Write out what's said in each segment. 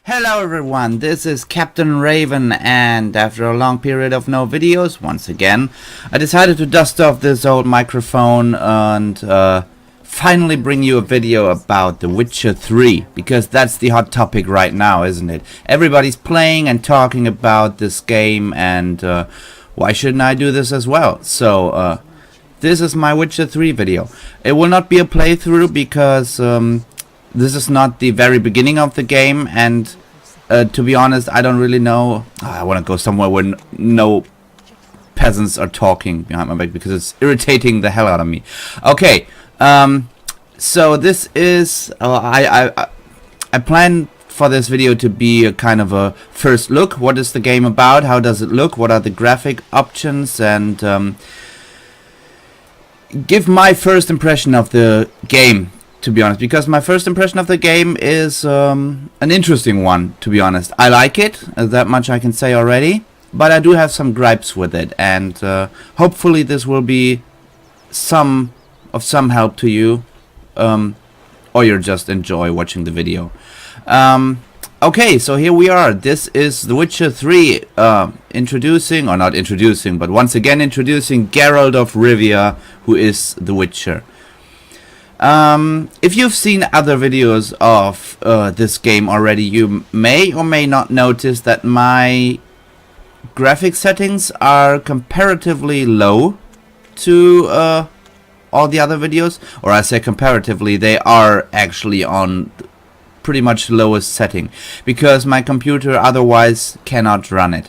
Hello everyone, this is Captain Raven, and after a long period of no videos, once again, I decided to dust off this old microphone and finally bring you a video about The Witcher 3, because that's the hot topic right now, isn't it? Everybody's playing and talking about this game, and why shouldn't I do this as well? So, this is my Witcher 3 video. It will not be a playthrough because this is not the very beginning of the game, and to be honest, I don't really know. I want to go somewhere where no peasants are talking behind my back because it's irritating the hell out of me. Okay, so this is I plan for this video to be a kind of a first look. What is the game about? How does it look? What are the graphic options? And give my first impression of the game, to be honest, because my first impression of the game is an interesting one, to be honest. I like it, that much I can say already, but I do have some gripes with it, and hopefully this will be some help to you, or you'll just enjoy watching the video. Okay, so here we are. This is The Witcher 3, introducing, or not introducing, but once again introducing Geralt of Rivia, who is the Witcher. If you've seen other videos of this game already, you may or may not notice that my graphic settings are comparatively low to all the other videos. Or I say comparatively, they are actually on pretty much lowest setting, because my computer otherwise cannot run it.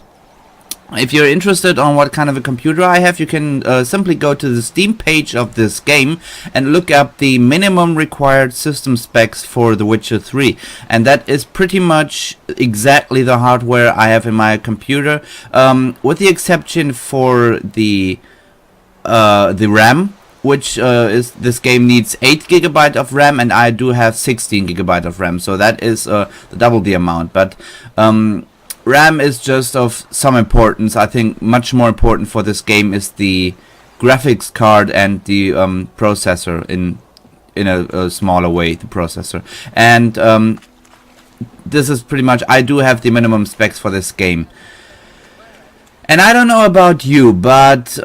If you're interested on what kind of a computer I have, you can simply go to the Steam page of this game and look up the minimum required system specs for The Witcher 3, and that is pretty much exactly the hardware I have in my computer, with the exception for the RAM, which is, this game needs 8 GB of RAM, and I do have 16 GB of RAM, so that is double the amount. But RAM is just of some importance. I think much more important for this game is the graphics card and the processor in a smaller way, the processor. And this is pretty much, I do have the minimum specs for this game. And I don't know about you, but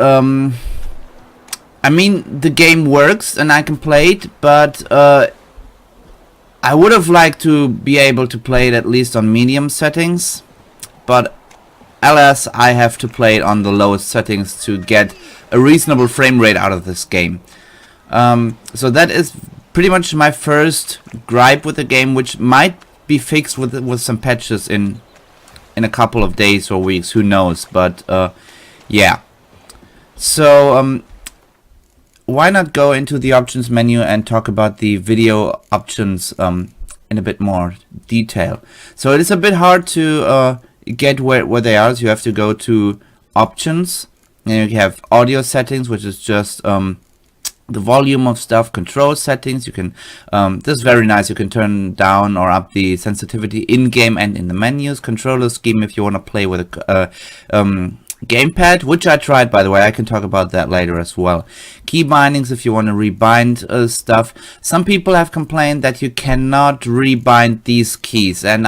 I mean, the game works and I can play it, but I would have liked to be able to play it at least on medium settings. But alas, I have to play it on the lowest settings to get a reasonable frame rate out of this game. So that is pretty much my first gripe with the game, which might be fixed with some patches in a couple of days or weeks, who knows. But yeah. So why not go into the options menu and talk about the video options in a bit more detail. So it is a bit hard to get where they are, so you have to go to options, and you have audio settings, which is just the volume of stuff, control settings. You can this is very nice, you can turn down or up the sensitivity in game and in the menus. Controller scheme if you want to play with a gamepad, which I tried, by the way. I can talk about that later as well. Key bindings if you want to rebind stuff. Some people have complained that you cannot rebind these keys, and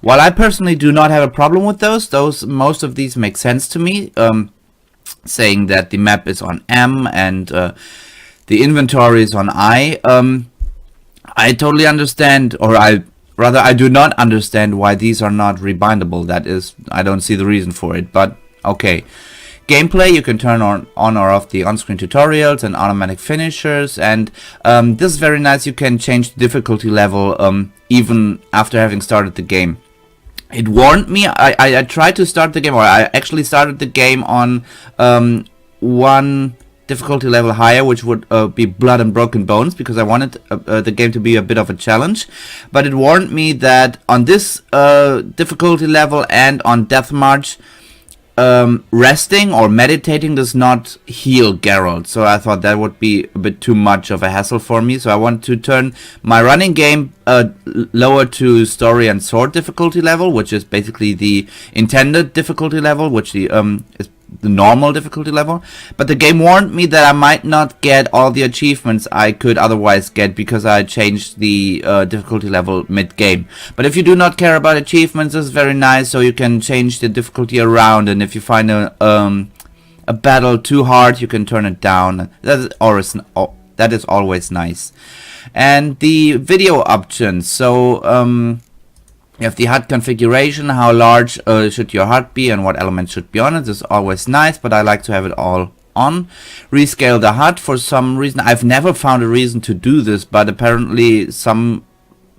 while I personally do not have a problem with those most of these make sense to me, saying that the map is on M and the inventory is on I. I totally understand, or rather I do not understand why these are not rebindable. That is, I don't see the reason for it, but okay. Gameplay, you can turn on or off the on-screen tutorials and automatic finishers, and this is very nice. You can change the difficulty level even after having started the game. It warned me. I tried to start the game, or I actually started the game on one difficulty level higher, which would be Blood and Broken Bones, because I wanted the game to be a bit of a challenge. But it warned me that on this difficulty level and on Death March, resting or meditating does not heal Geralt, so I thought that would be a bit too much of a hassle for me. So I want to turn my running game lower to story and sword difficulty level, which is basically the intended difficulty level, which is the normal difficulty level, but the game warned me that I might not get all the achievements I could otherwise get because I changed the difficulty level mid-game. But if you do not care about achievements, this is very nice, so you can change the difficulty around, and if you find a battle too hard, you can turn it down. That is always nice. And the video options, so you have the HUD configuration, how large should your HUD be and what elements should be on it. This is always nice, but I like to have it all on. Rescale the HUD for some reason. I've never found a reason to do this, but apparently some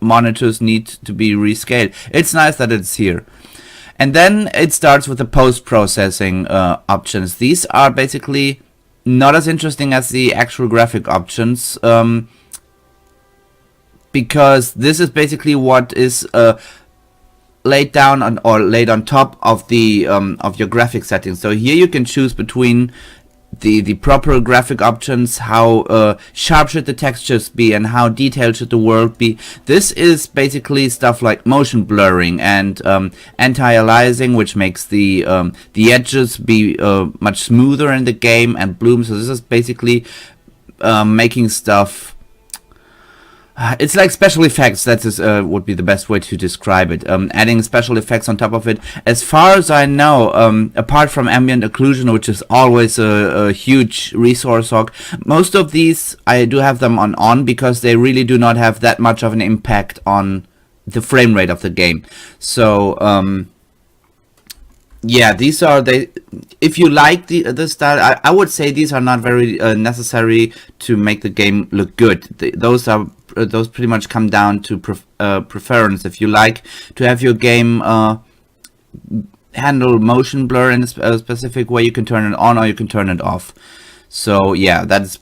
monitors need to be rescaled. It's nice that it's here. And then it starts with the post-processing options. These are basically not as interesting as the actual graphic options, because this is basically what is laid down on, or laid on top of the of your graphic settings. So here you can choose between the proper graphic options, how sharp should the textures be and how detailed should the world be. This is basically stuff like motion blurring and anti-aliasing, which makes the edges be much smoother in the game, and bloom. So this is basically making stuff. It's like special effects. That is would be the best way to describe it. Adding special effects on top of it. As far as I know, apart from ambient occlusion, which is always a huge resource hog, most of these I do have them on because they really do not have that much of an impact on the frame rate of the game. So yeah, these are if you like the style, I would say these are not very necessary to make the game look good. Those pretty much come down to preference. If you like to have your game handle motion blur in a specific way, you can turn it on or you can turn it off. So yeah, that's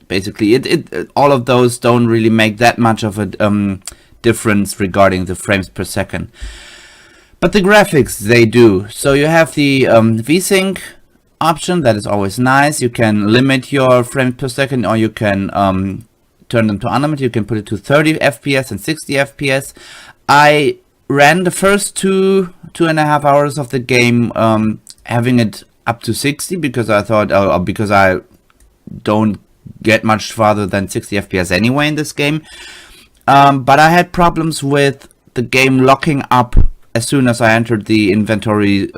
basically it. All of those don't really make that much of a difference regarding the frames per second. But the graphics, they do. So you have the VSync option. That is always nice. You can limit your frames per second, or you can turn them to unlimited. You can put it to 30 FPS and 60 FPS. I ran the first two and a half hours of the game having it up to 60 because I thought, because I don't get much farther than 60 FPS anyway in this game. But I had problems with the game locking up as soon as I entered the inventory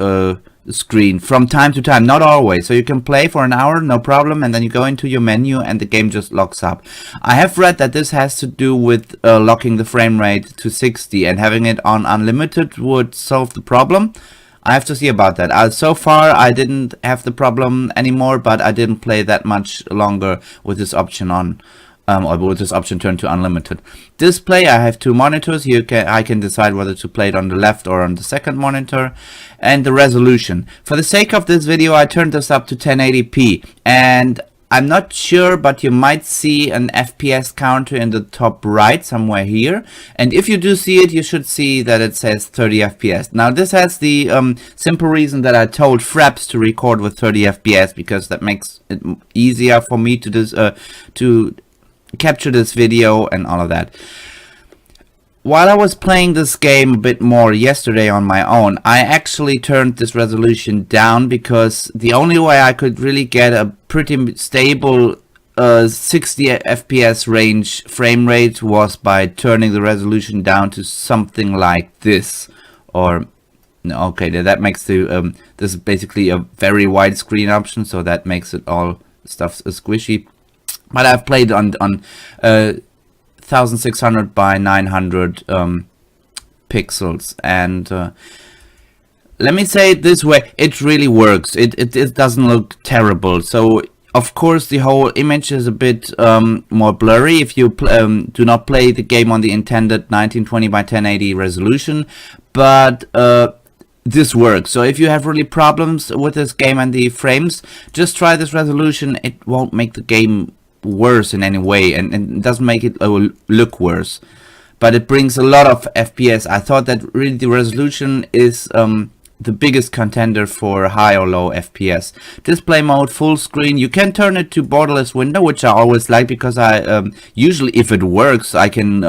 screen from time to time, not always. So you can play for an hour, no problem, and then you go into your menu and the game just locks up. I have read that this has to do with locking the frame rate to 60, and having it on unlimited would solve the problem. I have to see about that. So far I didn't have the problem anymore, but I didn't play that much longer with this option on. Or with this option turned to unlimited. Display, I have two monitors. Here I can decide whether to play it on the left or on the second monitor. And the resolution. For the sake of this video, I turned this up to 1080p. And I'm not sure, but you might see an FPS counter in the top right, somewhere here. And if you do see it, you should see that it says 30 FPS. Now this has the simple reason that I told Fraps to record with 30 FPS, because that makes it easier for me to capture this video and all of that. While I was playing this game a bit more yesterday on my own, I actually turned this resolution down because the only way I could really get a pretty stable 60 FPS range frame rate was by turning the resolution down to something like this. Or no, okay, that makes the this is basically a very wide screen option, so that makes it all stuff squishy. But I've played on 1600 by 900 pixels, and let me say it this way: it really works. It doesn't look terrible. So of course the whole image is a bit more blurry if you do not play the game on the intended 1920 by 1080 resolution, but this works. So if you have really problems with this game and the frames, just try this resolution. It won't make the game worse in any way, and it doesn't make it look worse, but it brings a lot of FPS. I thought that really the resolution is the biggest contender for high or low FPS. Display mode, full screen. You can turn it to borderless window, which I always like, because I usually, if it works, I can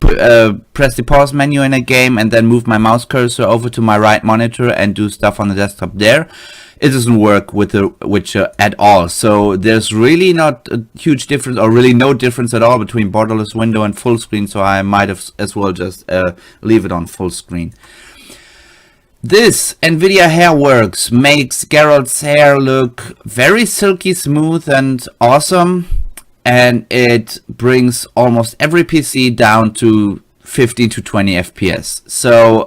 press the pause menu in a game and then move my mouse cursor over to my right monitor and do stuff on the desktop there. it doesn't work with the Witcher at all. So there's really not a huge difference, or really no difference at all, between borderless window and full screen, so I might have as well just leave it on full screen. This NVIDIA Hairworks makes Geralt's hair look very silky smooth and awesome, and it brings almost every PC down to 15 to 20 FPS. So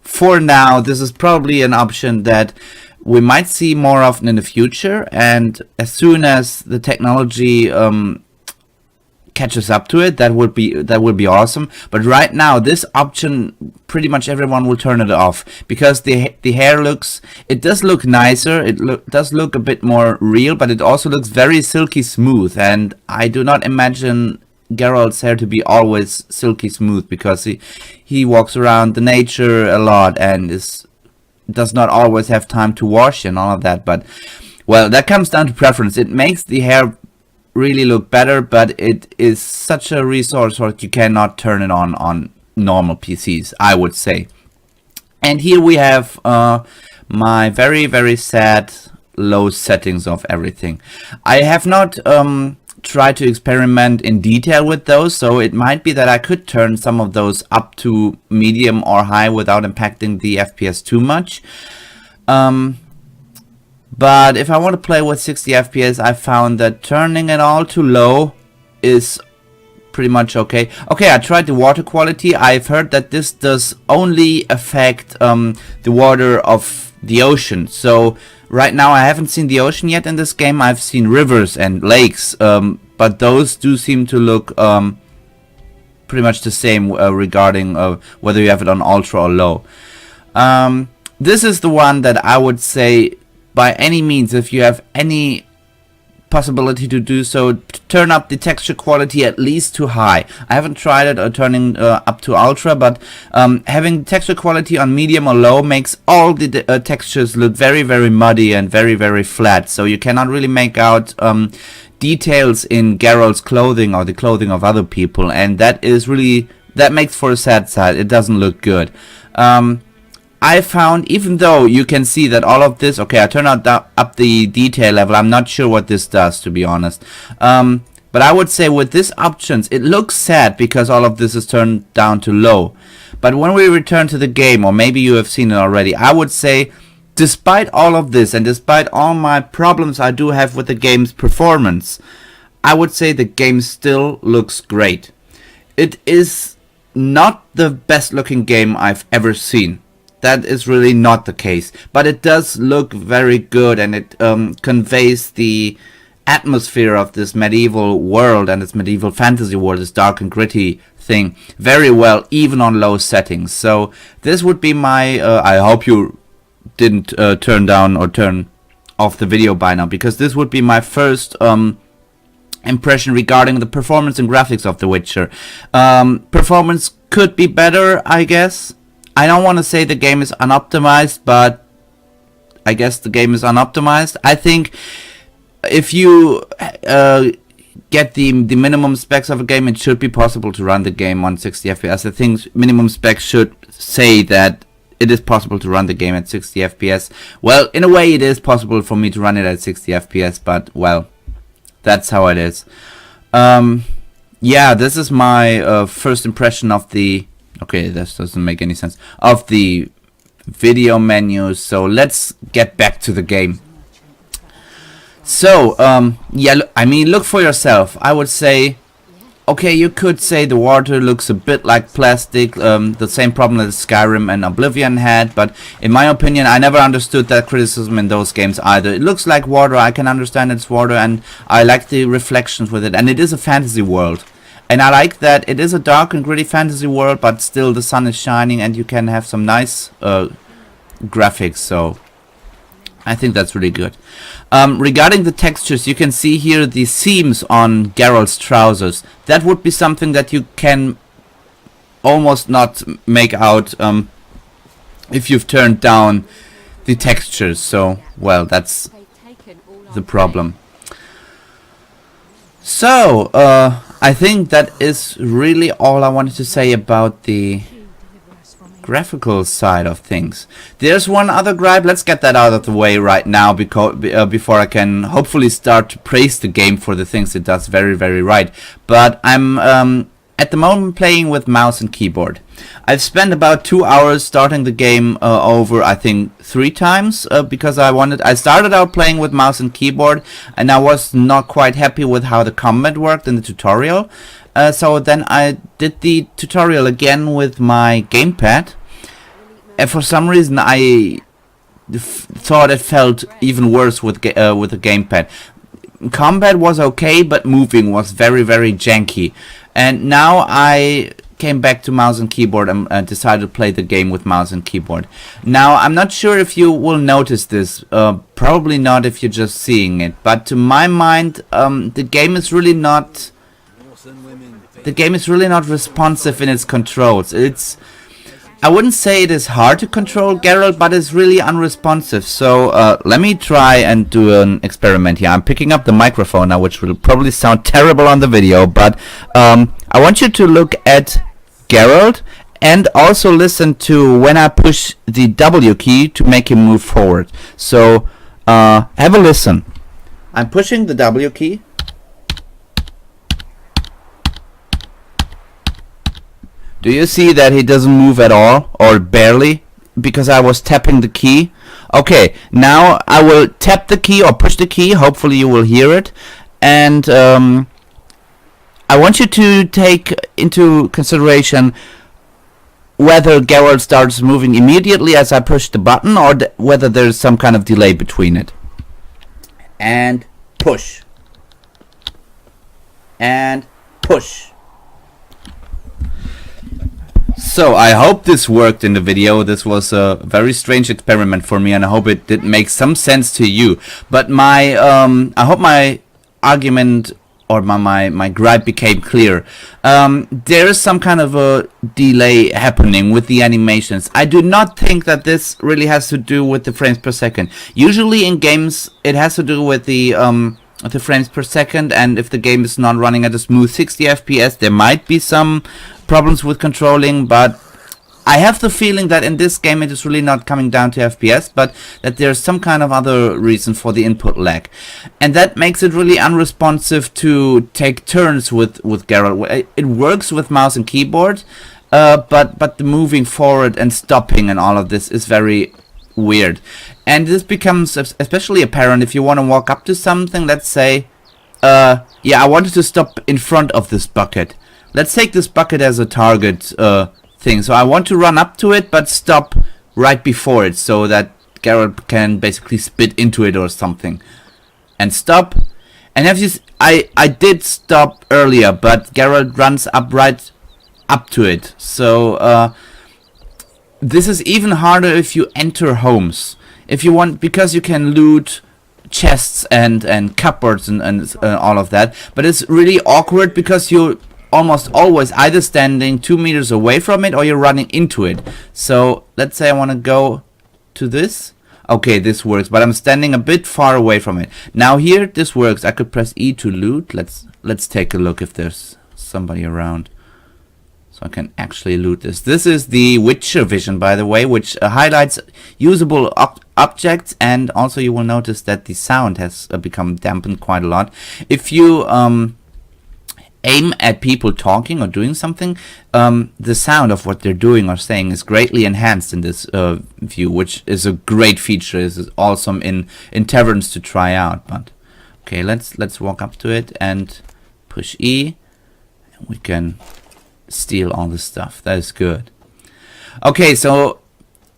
for now, this is probably an option that we might see more often in the future, and as soon as the technology catches up to it, that would be awesome. But right now, this option, pretty much everyone will turn it off, because the hair does look nicer, does look a bit more real, but it also looks very silky smooth, and I do not imagine Geralt's hair to be always silky smooth, because he walks around the nature a lot and does not always have time to wash and all of that. But well, that comes down to preference. It makes the hair really look better, but it is such a resource that you cannot turn it on normal PCs, I would say. And here we have my very, very sad low settings of everything. I have not tried to experiment in detail with those, so it might be that I could turn some of those up to medium or high without impacting the FPS too much. But if I want to play with 60 FPS, I found that turning it all to low is pretty much okay. Okay, I tried the water quality. I've heard that this does only affect the water of the ocean. So right now I haven't seen the ocean yet in this game. I've seen rivers and lakes, but those do seem to look pretty much the same regarding whether you have it on ultra or low. This is the one that I would say, by any means, if you have any possibility to do so, turn up the texture quality at least to high. I haven't tried it or turning up to ultra, but having texture quality on medium or low makes all the textures look very, very muddy and very, very flat. So you cannot really make out details in Geralt's clothing or the clothing of other people, and that makes for a sad sight. It doesn't look good. I found, even though you can see that all of this, okay, I turned up the detail level. I'm not sure what this does, to be honest. But I would say with these options, it looks sad because all of this is turned down to low. But when we return to the game, or maybe you have seen it already, I would say, despite all of this and despite all my problems I do have with the game's performance, I would say the game still looks great. It is not the best looking game I've ever seen. That is really not the case, but it does look very good, and it conveys the atmosphere of this medieval world and this medieval fantasy world, this dark and gritty thing, very well, even on low settings. So this would be my I hope you didn't turn down or turn off the video by now, because this would be my first impression regarding the performance and graphics of The Witcher. Performance could be better, I guess. I don't want to say the game is unoptimized, but I guess the game is unoptimized. I think if you get the minimum specs of a game, it should be possible to run the game on 60 FPS. I think minimum specs should say that it is possible to run the game at 60 FPS. Well, in a way it is possible for me to run it at 60 FPS, but well, that's how it is. Yeah, this is my first impression of the... Okay, this doesn't make any sense. Of the video menu. So let's get back to the game. So, yeah, I mean, look for yourself. I would say, okay, you could say the water looks a bit like plastic, the same problem that Skyrim and Oblivion had, but in my opinion, I never understood that criticism in those games either. It looks like water, I can understand it's water, and I like the reflections with it, and it is a fantasy world. And I like that it is a dark and gritty fantasy world, but still the sun is shining and you can have some nice graphics, so I think that's really good. Regarding the textures, you can see here the seams on Geralt's trousers. That would be something that you can almost not make out if you've turned down the textures, so, well, that's the problem. So, I think that is really all I wanted to say about the graphical side of things. There's one other gripe. Let's get that out of the way right now, because before I can hopefully start to praise the game for the things it does very, very right. But I'm at the moment playing with mouse and keyboard. I've spent about 2 hours starting the game over, I think, 3 times because I started out playing with mouse and keyboard, and I was not quite happy with how the combat worked in the tutorial. So then I did the tutorial again with my gamepad, and for some reason I thought it felt even worse with the gamepad. Combat was okay, but moving was very, very janky. And now I came back to mouse and keyboard and decided to play the game with mouse and keyboard. Now, I'm not sure if you will notice this, probably not if you're just seeing it, but to my mind, the game is really not responsive in its controls. I wouldn't say it is hard to control Geralt, but it's really unresponsive. So let me try and do an experiment here. I'm picking up the microphone now, which will probably sound terrible on the video, but I want you to look at Geralt and also listen to when I push the W key to make him move forward. So have a listen. I'm pushing the W key. Do you see that he doesn't move at all, or barely, because I was tapping the key? Okay, now I will tap the key or push the key, hopefully you will hear it, and I want you to take into consideration whether Geralt starts moving immediately as I push the button, or whether there's some kind of delay between it. And push. And push. So I hope this worked in the video. This was a very strange experiment for me, and I hope it did make some sense to you. But my I hope my argument or my gripe became clear. There is some kind of a delay happening with the animations. I do not think that this really has to do with the frames per second. Usually in games it has to do with the frames per second, and if the game is not running at a smooth 60 FPS, there might be some problems with controlling, but I have the feeling that in this game it is really not coming down to FPS, but that there's some kind of other reason for the input lag, and that makes it really unresponsive to take turns with Geralt. It works with mouse and keyboard, but the moving forward and stopping and all of this is very weird, and this becomes especially apparent if you want to walk up to something. Let's say yeah, I wanted to stop in front of this bucket. Let's take this bucket as a target thing. So I want to run up to it, but stop right before it, so that Geralt can basically spit into it or something. And stop. And have you? I did stop earlier, but Geralt runs up right up to it. So this is even harder if you enter homes. If you want, because you can loot chests and cupboards and all of that. But it's really awkward because you almost always either standing 2 meters away from it or you're running into it. So let's say I want to go to this. Okay, this works, but I'm standing a bit far away from it. Now here this works. I could press E to loot. Let's take a look if there's somebody around, so I can actually loot this. This is the Witcher vision, by the way, which highlights usable objects, and also you will notice that the sound has become dampened quite a lot. If you aim at people talking or doing something, the sound of what they're doing or saying is greatly enhanced in this view, which is a great feature. This is awesome in taverns to try out. But okay, let's walk up to it and push E, and we can steal all the stuff. That is good. Okay, so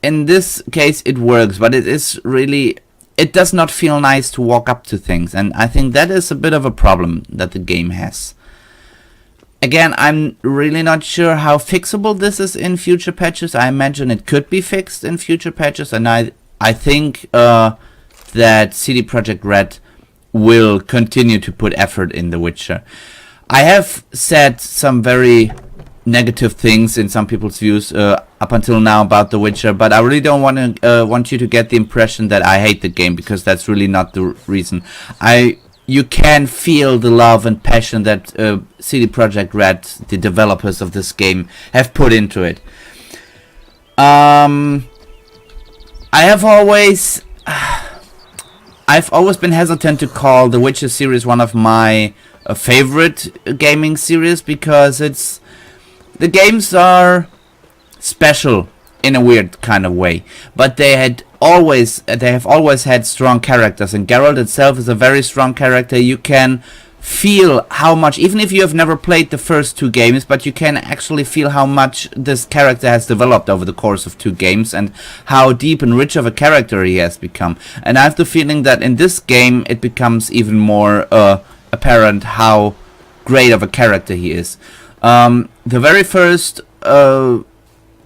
in this case it works, but it does not feel nice to walk up to things, and I think that is a bit of a problem that the game has. Again, I'm really not sure how fixable this is in future patches. I imagine it could be fixed in future patches, and I think that CD Projekt Red will continue to put effort in The Witcher. I have said some very negative things in some people's views up until now about The Witcher, but I really don't want you to get the impression that I hate the game, because that's really not the reason. You can feel the love and passion that CD Projekt Red, the developers of this game, have put into it. I have always I've always been hesitant to call the Witcher series one of my favorite gaming series, because the games are special in a weird kind of way, but they have always had strong characters, and Geralt itself is a very strong character. You can feel how much, even if you have never played the first 2 games, but you can actually feel how much this character has developed over the course of 2 games, and how deep and rich of a character he has become. And I have the feeling that in this game it becomes even more apparent how great of a character he is. The very first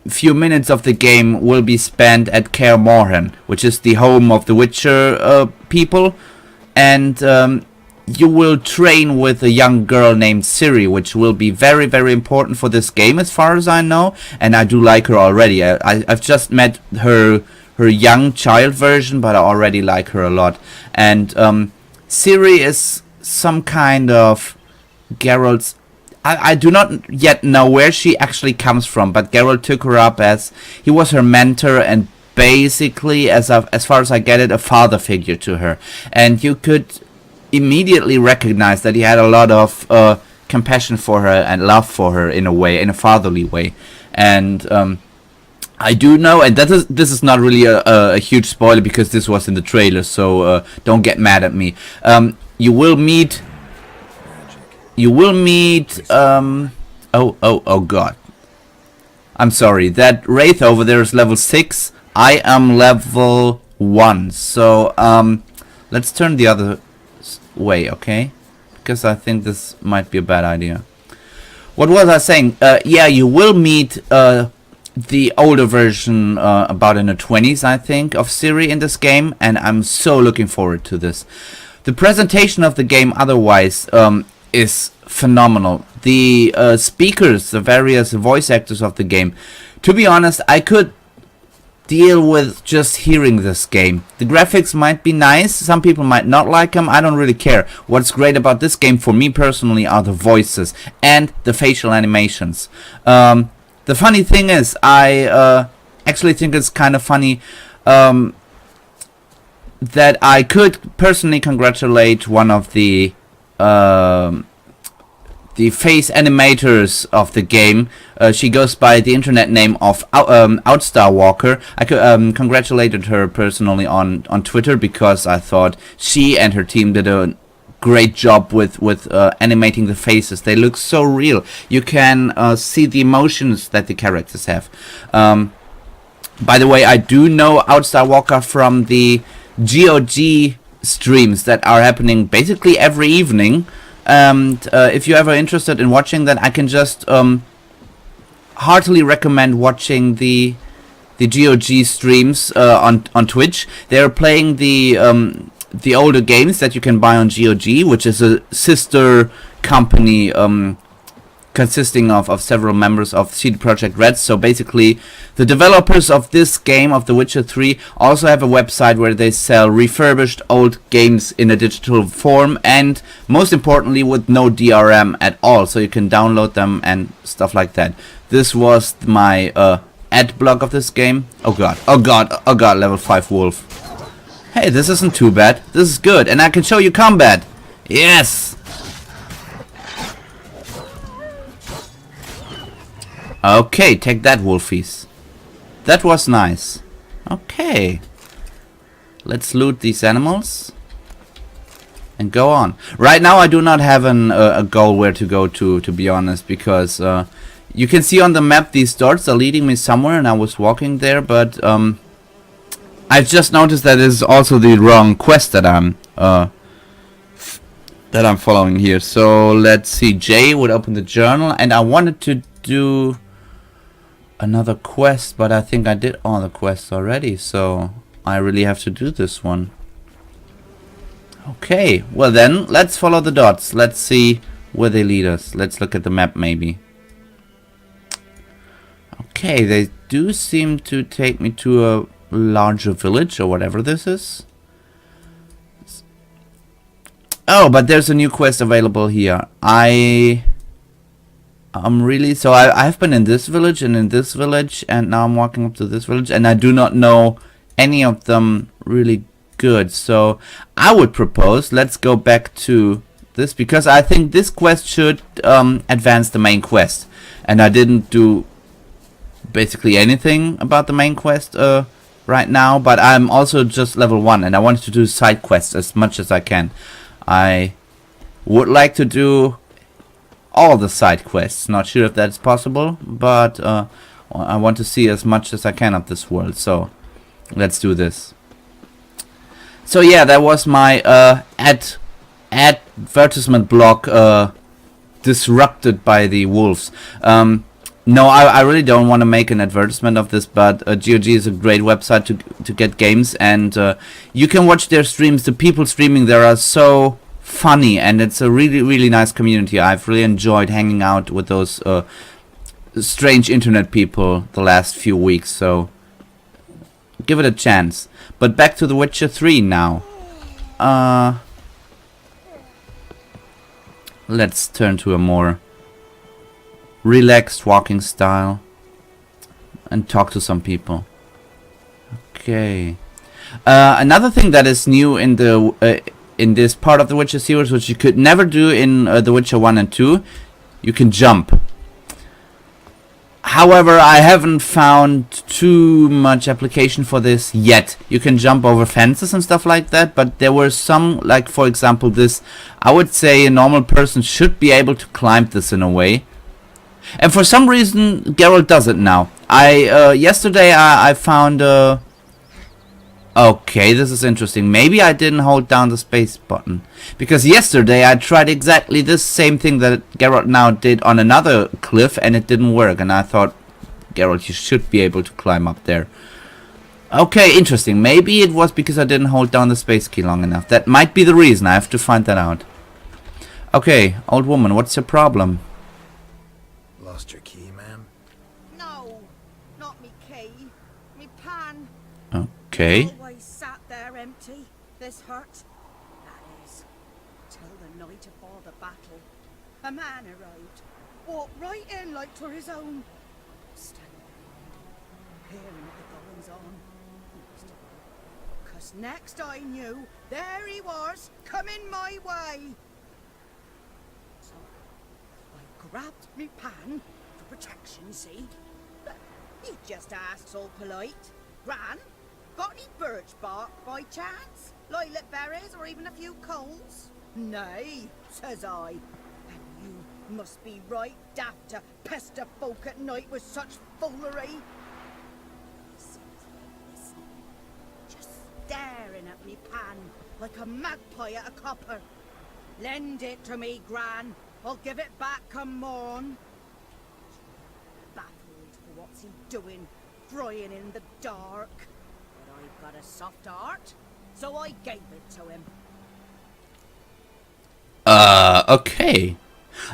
few minutes of the game will be spent at Kaer Morhen, which is the home of the Witcher people, and you will train with a young girl named Ciri, which will be very, very important for this game, as far as I know. And I do like her already. I've just met her young child version, but I already like her a lot. And Ciri is some kind of Geralt's... I do not yet know where she actually comes from, but Geralt took her up as he was her mentor, and basically, as far as I get it, a father figure to her. And you could immediately recognize that he had a lot of compassion for her and love for her, in a way, in a fatherly way. And I do know, and this is not really a huge spoiler, because this was in the trailer, so don't get mad at me. You will meet oh god, I'm sorry, that wraith over there is level 6. I am level 1, so let's turn the other way, okay? Because I think this might be a bad idea. What was I saying? Yeah, you will meet the older version about in the 20s, I think, of Ciri in this game, and I'm so looking forward to this. The presentation of the game otherwise is phenomenal. The speakers, the various voice actors of the game, to be honest, I could deal with just hearing this game. The graphics might be nice, some people might not like them, I don't really care. What's great about this game for me personally are the voices and the facial animations. The funny thing is, I actually think it's kind of funny that I could personally congratulate one of the face animators of the game. She goes by the internet name of Outstar Walker. I congratulated her personally on Twitter, because I thought she and her team did a great job with animating the faces. They look so real. You can see the emotions that the characters have. By the way, I do know Outstar Walker from the GOG streams that are happening basically every evening. And if you're ever interested in watching that, I can just heartily recommend watching the GOG streams on Twitch. They're playing the older games that you can buy on GOG, which is a sister company consisting of several members of CD Projekt Red. So basically, the developers of this game, of The Witcher 3, also have a website where they sell refurbished old games in a digital form, and most importantly with no DRM at all, so you can download them and stuff like that. This was my ad block of this game. Oh god, oh god, oh god, level 5 wolf. Hey, this isn't too bad. This is good, and I can show you combat. Yes! Okay, take that, wolfies. That was nice. Okay. Let's loot these animals and go on. Right now I do not have a goal where to go to be honest, because you can see on the map these dots are leading me somewhere, and I was walking there, but I've just noticed that this is also the wrong quest that I'm following here. So let's see. J would open the journal, and I wanted to do another quest, but I think I did all the quests already, so I really have to do this one. Okay, well then, let's follow the dots. Let's see where they lead us. Let's look at the map maybe. Okay, they do seem to take me to a larger village, or whatever this is. Oh, but there's a new quest available here. I I'm really... So I've been in this village and in this village, and now I'm walking up to this village, and I do not know any of them really good. So I would propose let's go back to this, because I think this quest should advance the main quest. And I didn't do basically anything about the main quest right now, but I'm also just level 1, and I wanted to do side quests as much as I can. I would like to do all the side quests. Not sure if that's possible, but I want to see as much as I can of this world, so let's do this. So yeah, that was my advertisement block disrupted by the wolves. No, I really don't want to make an advertisement of this, but GOG is a great website to get games, and you can watch their streams. The people streaming there are so funny, and it's a really nice community. I've really enjoyed hanging out with those strange internet people the last few weeks, so give it a chance. But back to The Witcher 3 now. Let's turn to a more relaxed walking style and talk to some people. Okay. Another thing that is new in the in this part of the Witcher series, which you could never do in The Witcher 1 and 2, you can jump. However, I haven't found too much application for this yet. You can jump over fences and stuff like that, but there were some, like for example this, I would say a normal person should be able to climb this in a way. And for some reason, Geralt does it now. Yesterday I found okay, this is interesting. Maybe I didn't hold down the space button, because yesterday I tried exactly this same thing that Geralt now did on another cliff, and it didn't work. And I thought, Geralt, you should be able to climb up there. Okay, interesting. Maybe it was because I didn't hold down the space key long enough. That might be the reason. I have to find that out. Okay, old woman, what's your problem? Lost your key, ma'am? No, not me key. Me pan. Okay. Always sat there empty. This hurt. That is, till the night afore the battle. A man arrived. Walked right in like 'twere his own. Standing around, hearing the goings on. 'Cause next I knew, there he was, coming my way. So I grabbed me pan for protection, see? But he just asks all polite. Gran, got any birch bark by chance? Lilac berries or even a few coals? Nay, says I. And you must be right daft to pester folk at night with such foolery. He seems listening, just staring at me pan like a magpie at a copper. Lend it to me, Gran. I'll give it back come morn. Baffled for what's he doing, frying in the dark. But I've got a soft heart, so I gave it to him. Okay.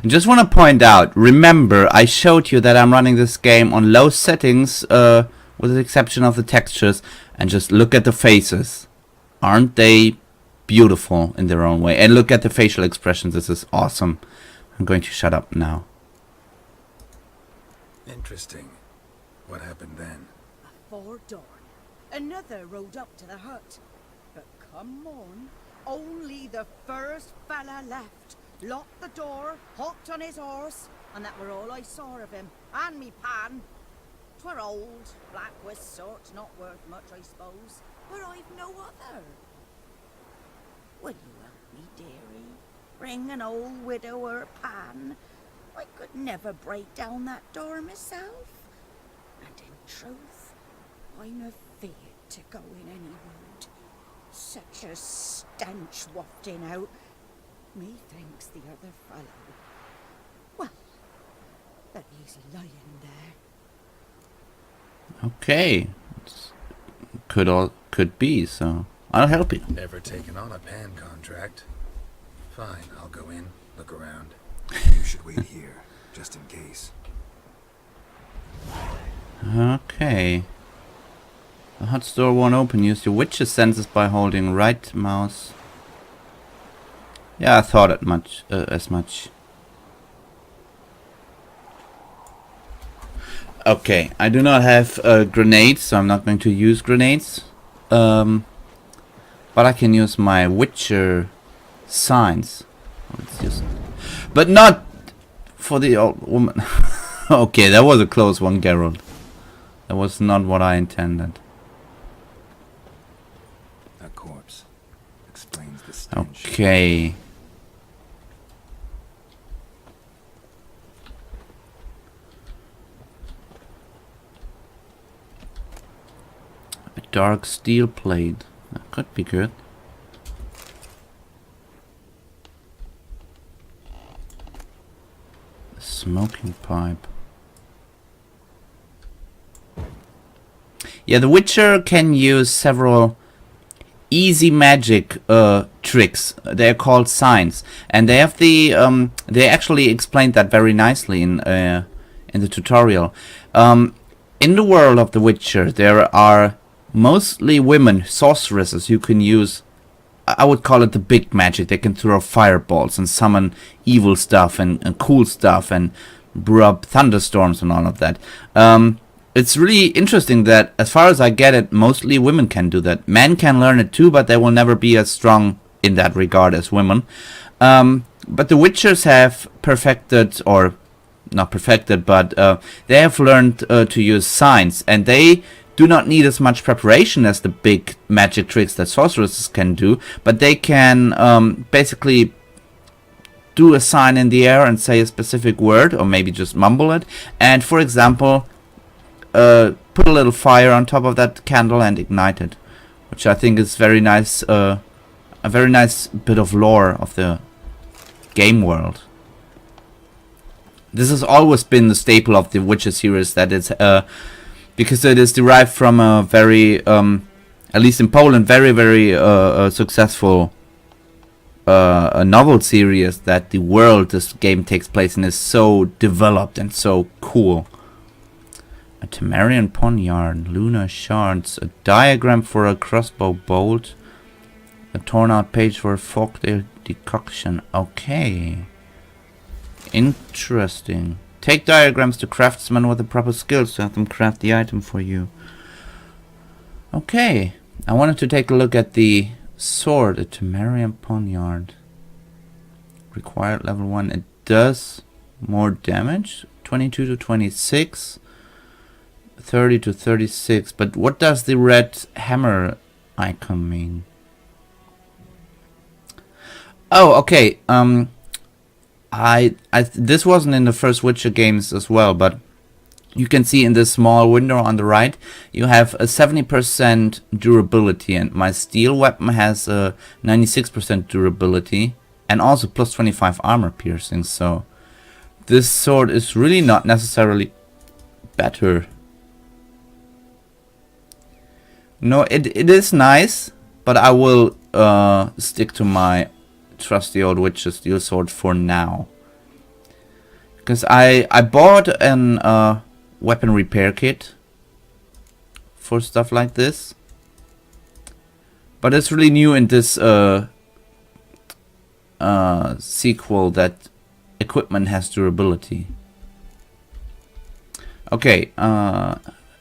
I just want to point out, remember, I showed you that I'm running this game on low settings, with the exception of the textures, and just look at the faces. Aren't they beautiful in their own way? And look at the facial expressions, this is awesome. I'm going to shut up now. Interesting. What happened then? Afore dawn, another rode up to the hut. But come on, only the first fella left. Locked the door, hopped on his horse, and that were all I saw of him. And me pan. 'Twere old, black with sort, not worth much, I suppose. But I've no other. Will you help me, dearie? Bring an old widower pan. I could never break down that door myself. And in truth, I'm afeard to go in any wood. Such a stench wafting out. Methinks the other fellow. Well, that he's lying there. Okay. Could be, so I'll help you. Never taken on a pan contract. Fine, I'll go in, look around. You should wait here, just in case. Okay. The hut's door won't open. Use your witch's senses by holding right mouse. Yeah, I thought as much. Okay, I do not have grenades, so I'm not going to use grenades. But I can use my Witcher signs. Let's just, but not for the old woman. Okay, that was a close one, Geralt. That was not what I intended. A corpse explains the stench. Okay. A dark steel plate. That could be good. A smoking pipe. Yeah, the Witcher can use several easy magic tricks. They're called signs, and they have the they actually explained that very nicely in the tutorial. In the world of the Witcher, there are mostly women sorceresses who can use, I would call it the big magic. They can throw fireballs and summon evil stuff and cool stuff and brew up thunderstorms and all of that. It's really interesting that, as far as I get it, mostly women can do that. Men can learn it too, but they will never be as strong in that regard as women. But the Witchers have perfected, or not perfected, but they have learned to use signs, and they do not need as much preparation as the big magic tricks that sorceresses can do, but they can basically do a sign in the air and say a specific word, or maybe just mumble it, and for example put a little fire on top of that candle and ignite it, which I think is very nice, a very nice bit of lore of the game world. This has always been the staple of the Witcher series, that it's because it is derived from a very, at least in Poland, very successful a novel series, that the world this game takes place in is so developed and so cool. A Temerian poniard, lunar shards, a diagram for a crossbow bolt, a torn out page for a folktale decoction. Okay. Interesting. Take diagrams to craftsmen with the proper skills to have them craft the item for you. Okay. I wanted to take a look at the sword, a Temerian poniard. Required level 1. It does more damage. 22 to 26. 30 to 36. But what does the red hammer icon mean? Oh, okay. This wasn't in the first Witcher games as well, but you can see in this small window on the right, you have a 70% durability, and my steel weapon has a 96% durability, and also plus 25 armor piercing, so this sword is really not necessarily better. No, it is nice, but I will stick to my trusty old Witcher steel sword for now. Because I bought an weapon repair kit for stuff like this. But it's really new in this sequel that equipment has durability. Okay,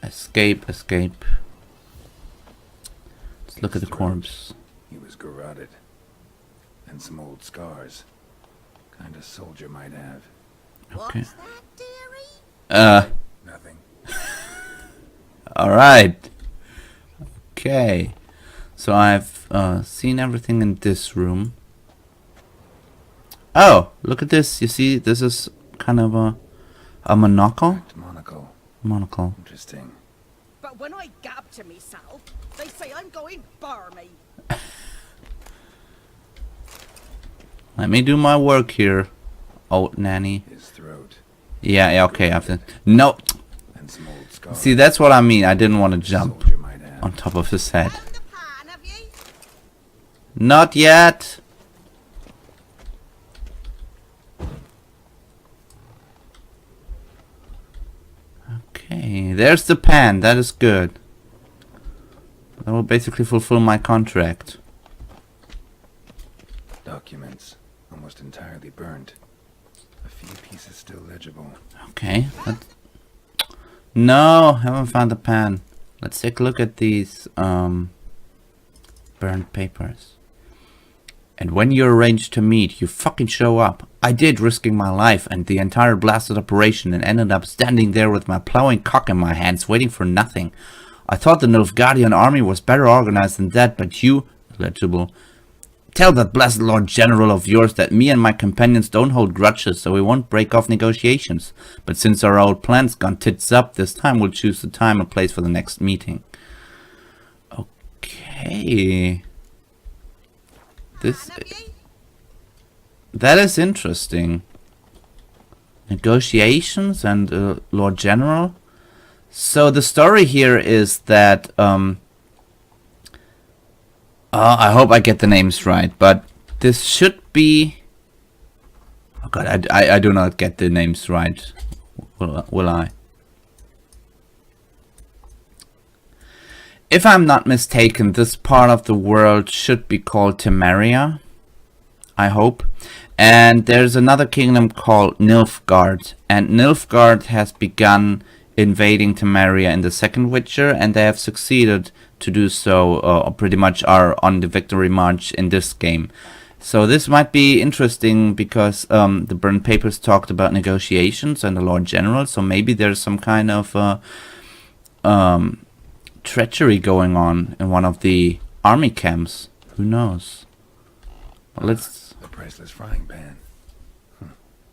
escape. Let's look at the corpse. He was garroted. And some old scars. Kind of soldier might have. Okay. What's that, dearie? Nothing. Alright. Okay. So I've seen everything in this room. Oh, look at this. You see, this is kind of a monocle? Monocle. Interesting. But when I gab to myself, they say I'm going barmy. Let me do my work here, old nanny. His throat. Yeah, okay. No. And some old scars. See, that's what I mean. I didn't want to jump Soldier might have. on top of his head. Found the pan, have ye? Not yet. Okay, there's the pan. That is good. That will basically fulfill my contract. Documents. Almost entirely burnt. A few pieces still legible. Okay, No, haven't found the pan. Let's take a look at these burned papers. And when you arranged to meet, you fucking show up. I did, risking my life and the entire blasted operation, and ended up standing there with my plowing cock in my hands, waiting for nothing. I thought the Nilfgaardian army was better organized than that, but you, illegible, tell that blessed Lord General of yours that me and my companions don't hold grudges, so we won't break off negotiations. But since our old plan's gone tits up, this time we'll choose the time and place for the next meeting. Okay. That is interesting. Negotiations and Lord General. So the story here is that I hope I get the names right, but this should be. Oh God, I do not get the names right. Will I? If I'm not mistaken, this part of the world should be called Temeria, I hope. And there's another kingdom called Nilfgaard, and Nilfgaard has begun invading Temeria in the second Witcher, and they have succeeded to do so, pretty much are on the victory march in this game. So this might be interesting because the burned papers talked about negotiations and the Lord General, so maybe there's some kind of treachery going on in one of the army camps. Who knows? Well, let's. The priceless frying pan.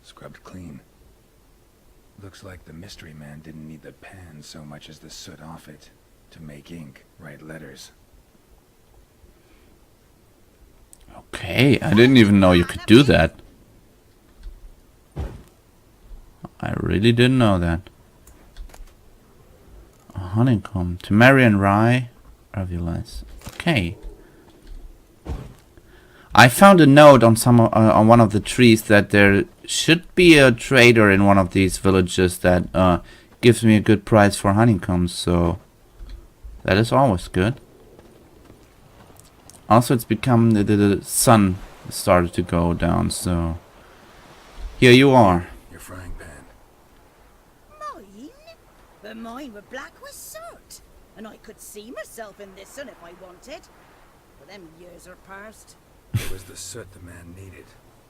Scrubbed clean. Looks like the mystery man didn't need the pan so much as the soot off it to make ink, write letters. Okay, I didn't even know you could do that. I really didn't know that. A honeycomb, Temerian rye, Raviolize. Okay. I found a note on on one of the trees that there should be a trader in one of these villages that gives me a good price for honeycombs, so that is always good. Also, it's become the sun started to go down, so here you are. Your frying pan. Mine? But mine were black with soot, and I could see myself in this one if I wanted. But them years are past. It was the soot the man needed.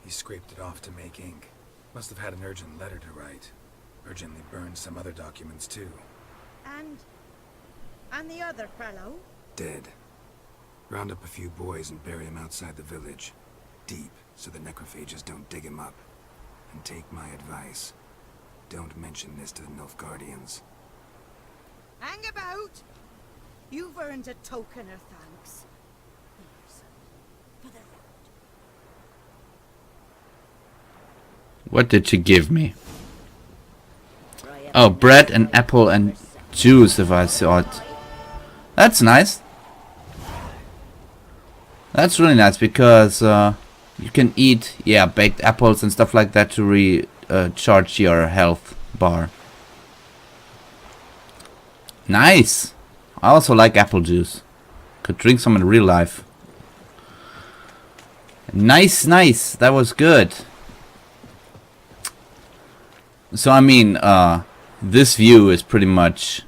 He scraped it off to make ink. Must have had an urgent letter to write. Urgently burned some other documents too. And the other fellow? Dead. Round up a few boys and bury him outside the village. Deep, so the necrophages don't dig him up. And take my advice. Don't mention this to the Nilfgaardians. Hang about! You've earned a token of thanks. Here's for the road. What did she give me? Oh, bread and apple and juice, if I saw it. That's nice. That's really nice because you can eat, yeah, baked apples and stuff like that to recharge your health bar. Nice. I also like apple juice. Could drink some in real life. Nice, nice. That was good. So I mean, this view is pretty much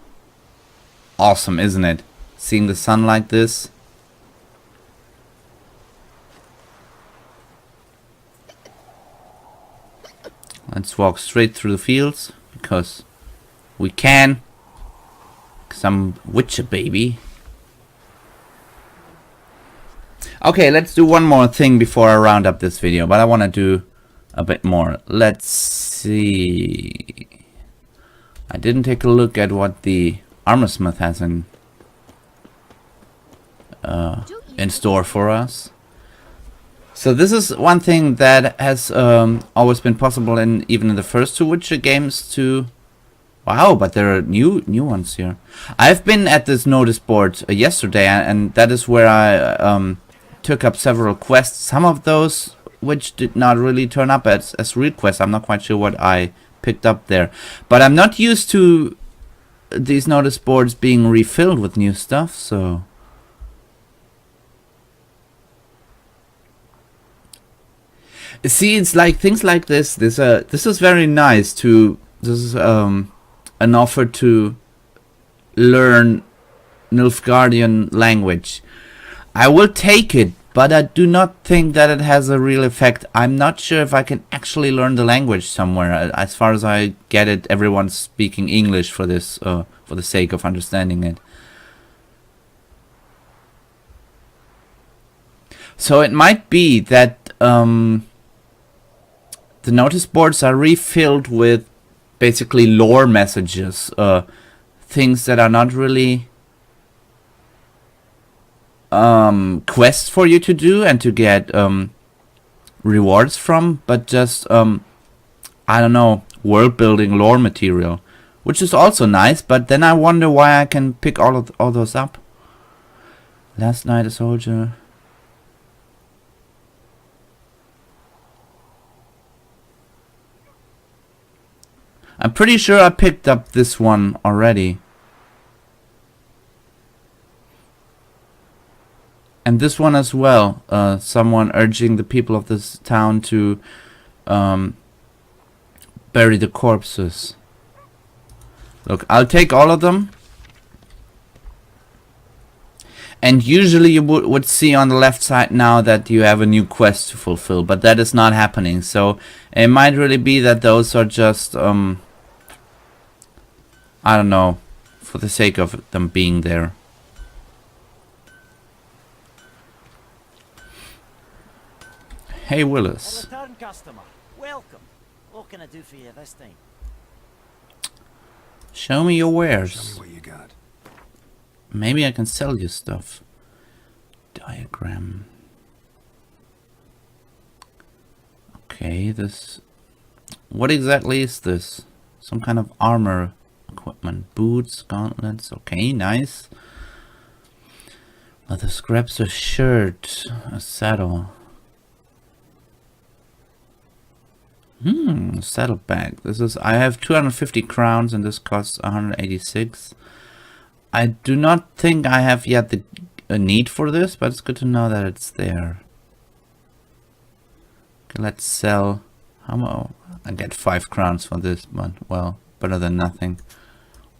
awesome, isn't it? Seeing the sun like this. Let's walk straight through the fields because we can. Cause I'm Witcher, baby. Okay, let's do one more thing before I round up this video, but I want to do a bit more. Let's see. I didn't take a look at what the armorsmith has in store for us. So this is one thing that has always been possible in even in the first two Witcher games to. Wow, but there are new ones here. I've been at this notice board yesterday, and that is where I took up several quests. Some of those which did not really turn up as real quests. I'm not quite sure what I picked up there, but I'm not used to these notice boards being refilled with new stuff. So. See, it's like things like this. This is very nice to. This is an offer to learn Nilfgaardian language. I will take it, but I do not think that it has a real effect. I'm not sure if I can actually learn the language somewhere. As far as I get it, everyone's speaking English for this, for the sake of understanding it. So it might be that the notice boards are refilled with basically lore messages, things that are not really quests for you to do and to get rewards from, but just I don't know, world building lore material, which is also nice. But then I wonder why I can pick all those up. Last night a soldier. I'm pretty sure I picked up this one already. And this one as well. Someone urging the people of this town to bury the corpses. Look, I'll take all of them. And usually you would see on the left side now that you have a new quest to fulfill, but that is not happening. So it might really be that those are just, I don't know, for the sake of them being there. Hey Willis. A return customer. Welcome. What can I do for you this time? Show me your wares. Show me what you got. Maybe I can sell you stuff. Diagram. Okay, this... What exactly is this? Some kind of armor equipment. Boots, gauntlets. Okay, nice. Leather scraps, a shirt, a saddle. Saddlebag. This is... I have 250 crowns and this costs 186. I do not think I have yet a need for this, but it's good to know that it's there. Okay, let's sell... How much? I get 5 crowns for this, but, well, better than nothing.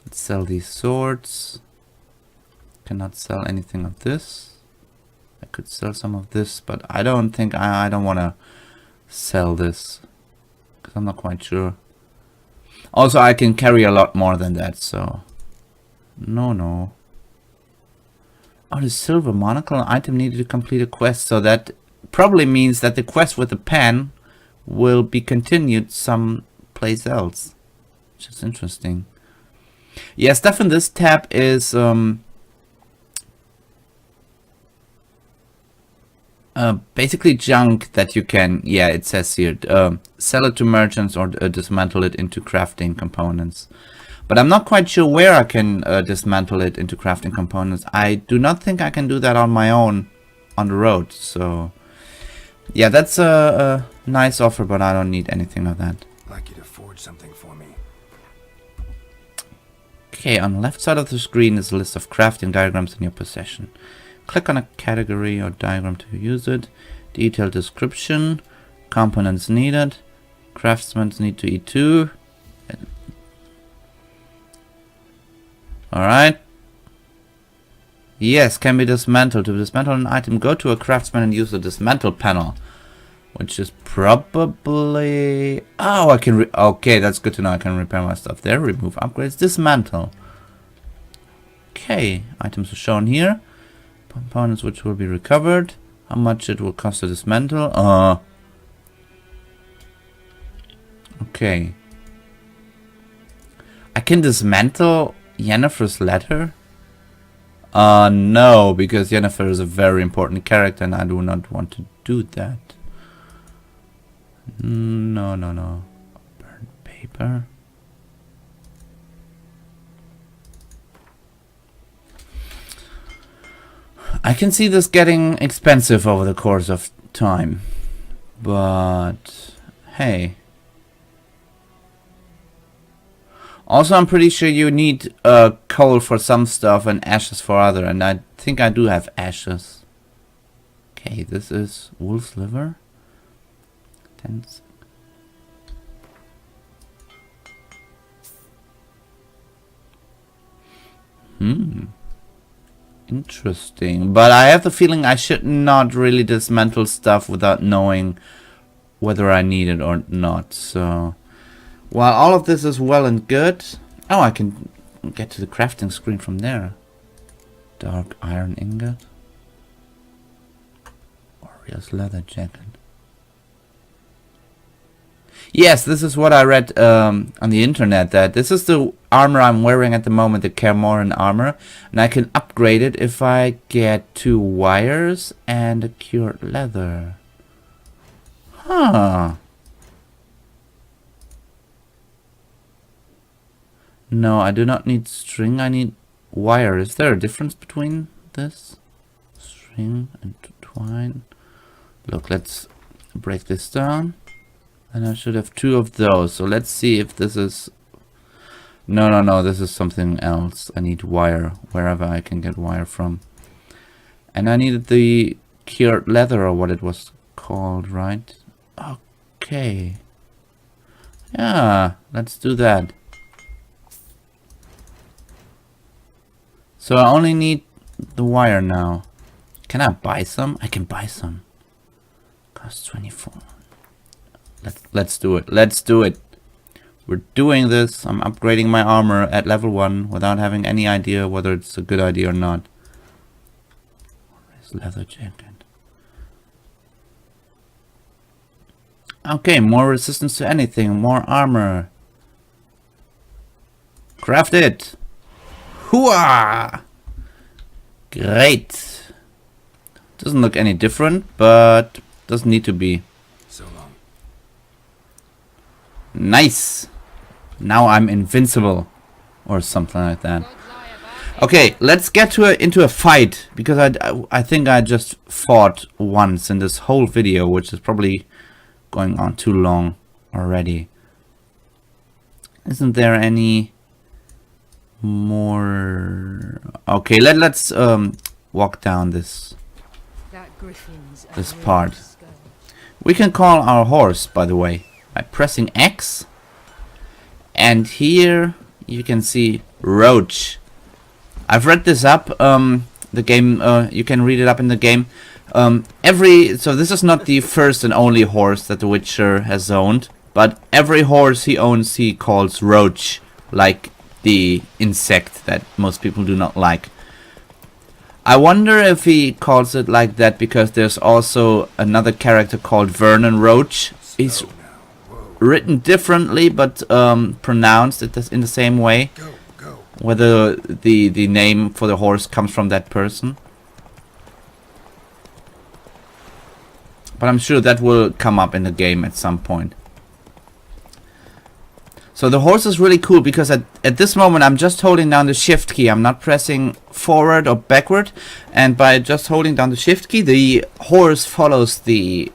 Let's sell these swords. Cannot sell anything of this. I could sell some of this, but I don't think... I don't want to sell this. Because I'm not quite sure. Also, I can carry a lot more than that, so... No. Oh, the silver monocle item needed to complete a quest, so that probably means that the quest with the pen will be continued someplace else. Which is interesting. Yeah, stuff in this tab is basically junk that you can, yeah, it says here, sell it to merchants or dismantle it into crafting components. But I'm not quite sure where I can dismantle it into crafting components. I do not think I can do that on my own on the road. So, yeah, that's a nice offer, but I don't need anything of that. I'd like you to forge something for me. Okay, on the left side of the screen is a list of crafting diagrams in your possession. Click on a category or diagram to use it. Detailed description. Components needed. Craftsmen need to eat too. Alright. Yes, can be dismantled. To dismantle an item, go to a craftsman and use the dismantle panel. Which is probably... Oh, I can... Okay, that's good to know. I can repair my stuff there. Remove upgrades. Dismantle. Okay, items are shown here. Components which will be recovered. How much it will cost to dismantle. Okay. I can dismantle Yennefer's letter? No, because Yennefer is a very important character and I do not want to do that. No. Burnt paper. I can see this getting expensive over the course of time. But, hey. Also, I'm pretty sure you need coal for some stuff and ashes for other, and I think I do have ashes. Okay, this is wolf's liver. Interesting. But I have the feeling I should not really dismantle stuff without knowing whether I need it or not. So, while all of this is well and good... Oh, I can get to the crafting screen from there. Dark iron ingot. Warrior's leather jacket. Yes, this is what I read on the internet, that this is the armor I'm wearing at the moment, the Kermoran armor, and I can upgrade it if I get 2 wires and a cured leather. Huh. No, I do not need string, I need wire. Is there a difference between this? String and twine. Look, let's break this down. And I should have 2 of those. So let's see if this is... No, this is something else. I need wire, wherever I can get wire from. And I needed the cured leather, or what it was called, right? Okay. Yeah, let's do that. So I only need the wire now. Can I buy some? I can buy some. Cost 24. Let's do it. Let's do it. We're doing this. I'm upgrading my armor at level 1 without having any idea whether it's a good idea or not. Where's leather jacket? Okay, more resistance to anything, more armor. Craft it. Hooah! Great. Doesn't look any different, but doesn't need to be. So long. Nice. Now I'm invincible, or something like that. Okay, let's get into a fight, because I think I just fought once in this whole video, which is probably going on too long already. Isn't there any more? Okay, let's walk down this part. We can call our horse, by the way, by pressing X. And here you can see Roach. I've read this up. The game, you can read it up in the game. So this is not the first and only horse that the Witcher has owned, but every horse he owns he calls Roach, like the insect that most people do not like. I wonder if he calls it like that because there's also another character called Vernon Roach. He's written differently, but pronounced it in the same way. Whether the name for the horse comes from that person. But I'm sure that will come up in the game at some point. So the horse is really cool because at this moment I'm just holding down the shift key. I'm not pressing forward or backward. And by just holding down the shift key, the horse follows the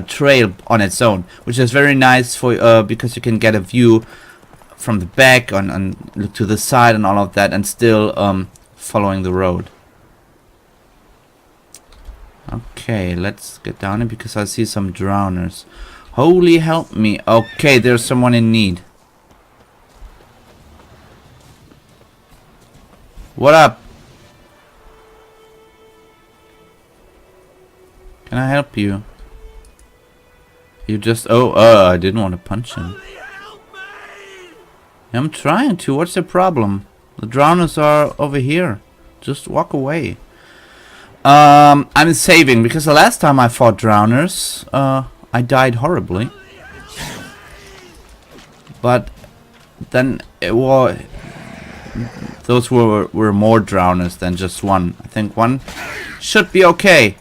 trail on its own, which is very nice for because you can get a view from the back and look to the side and all of that, and still following the road. Okay, let's get down here because I see some drowners. Holy help me. Okay, there's someone in need. What up? Can I help you? You just... I didn't want to punch him. I'm trying to. What's the problem? The drowners are over here. Just walk away. I'm saving because the last time I fought drowners, I died horribly. But then it was... Those were more drowners than just one. I think one should be okay.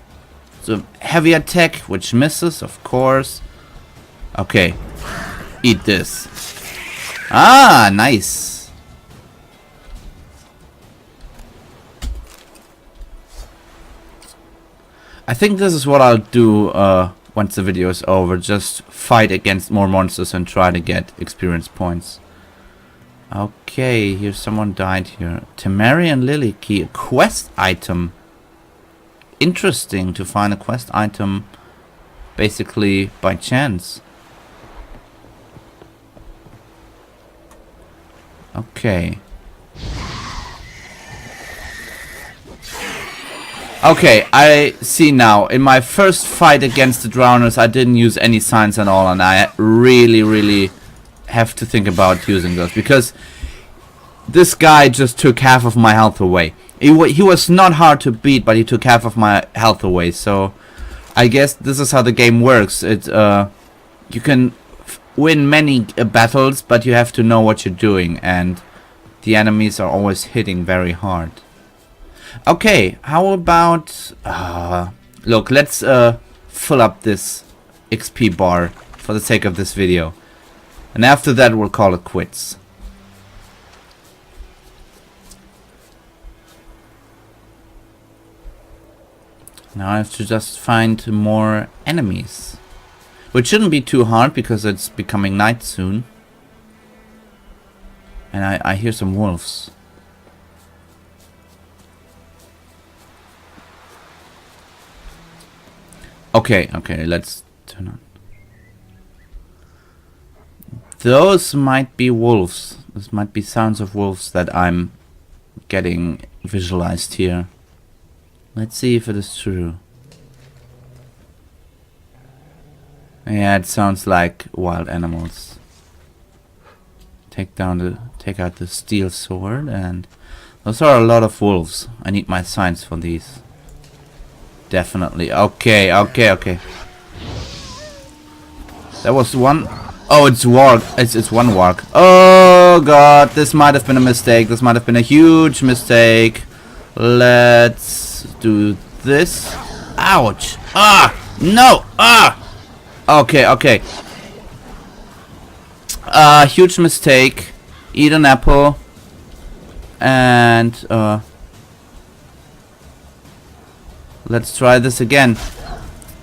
So heavy attack, which misses, of course. Okay, eat this. Ah, nice. I think this is what I'll do once the video is over. Just fight against more monsters and try to get experience points. Okay, here's someone died here. Temerian Lily Key, a quest item. Interesting to find a quest item basically by chance. Okay. Okay, I see now. In my first fight against the drowners, I didn't use any signs at all, and I really have to think about using those, because this guy just took half of my health away. He was not hard to beat, but he took half of my health away, so I guess this is how the game works. You can win many battles, but you have to know what you're doing, and the enemies are always hitting very hard. Okay, how about... look, let's fill up this XP bar for the sake of this video. And after that, we'll call it quits. Now I have to just find more enemies. Which shouldn't be too hard, because it's becoming night soon. And I hear some wolves. Okay, let's turn on. Those might be wolves. This might be sounds of wolves that I'm getting visualized here. Let's see if it is true. Yeah, it sounds like wild animals. Take out the steel sword, and those are a lot of wolves. I need my signs for these. Definitely. Okay. That was one. Oh, it's warg. It's one warg. Oh god, this might have been a mistake. This might have been a huge mistake. Let's do this. Ouch. Ah! No! Ah! Okay. Huge mistake. Eat an apple. And, let's try this again.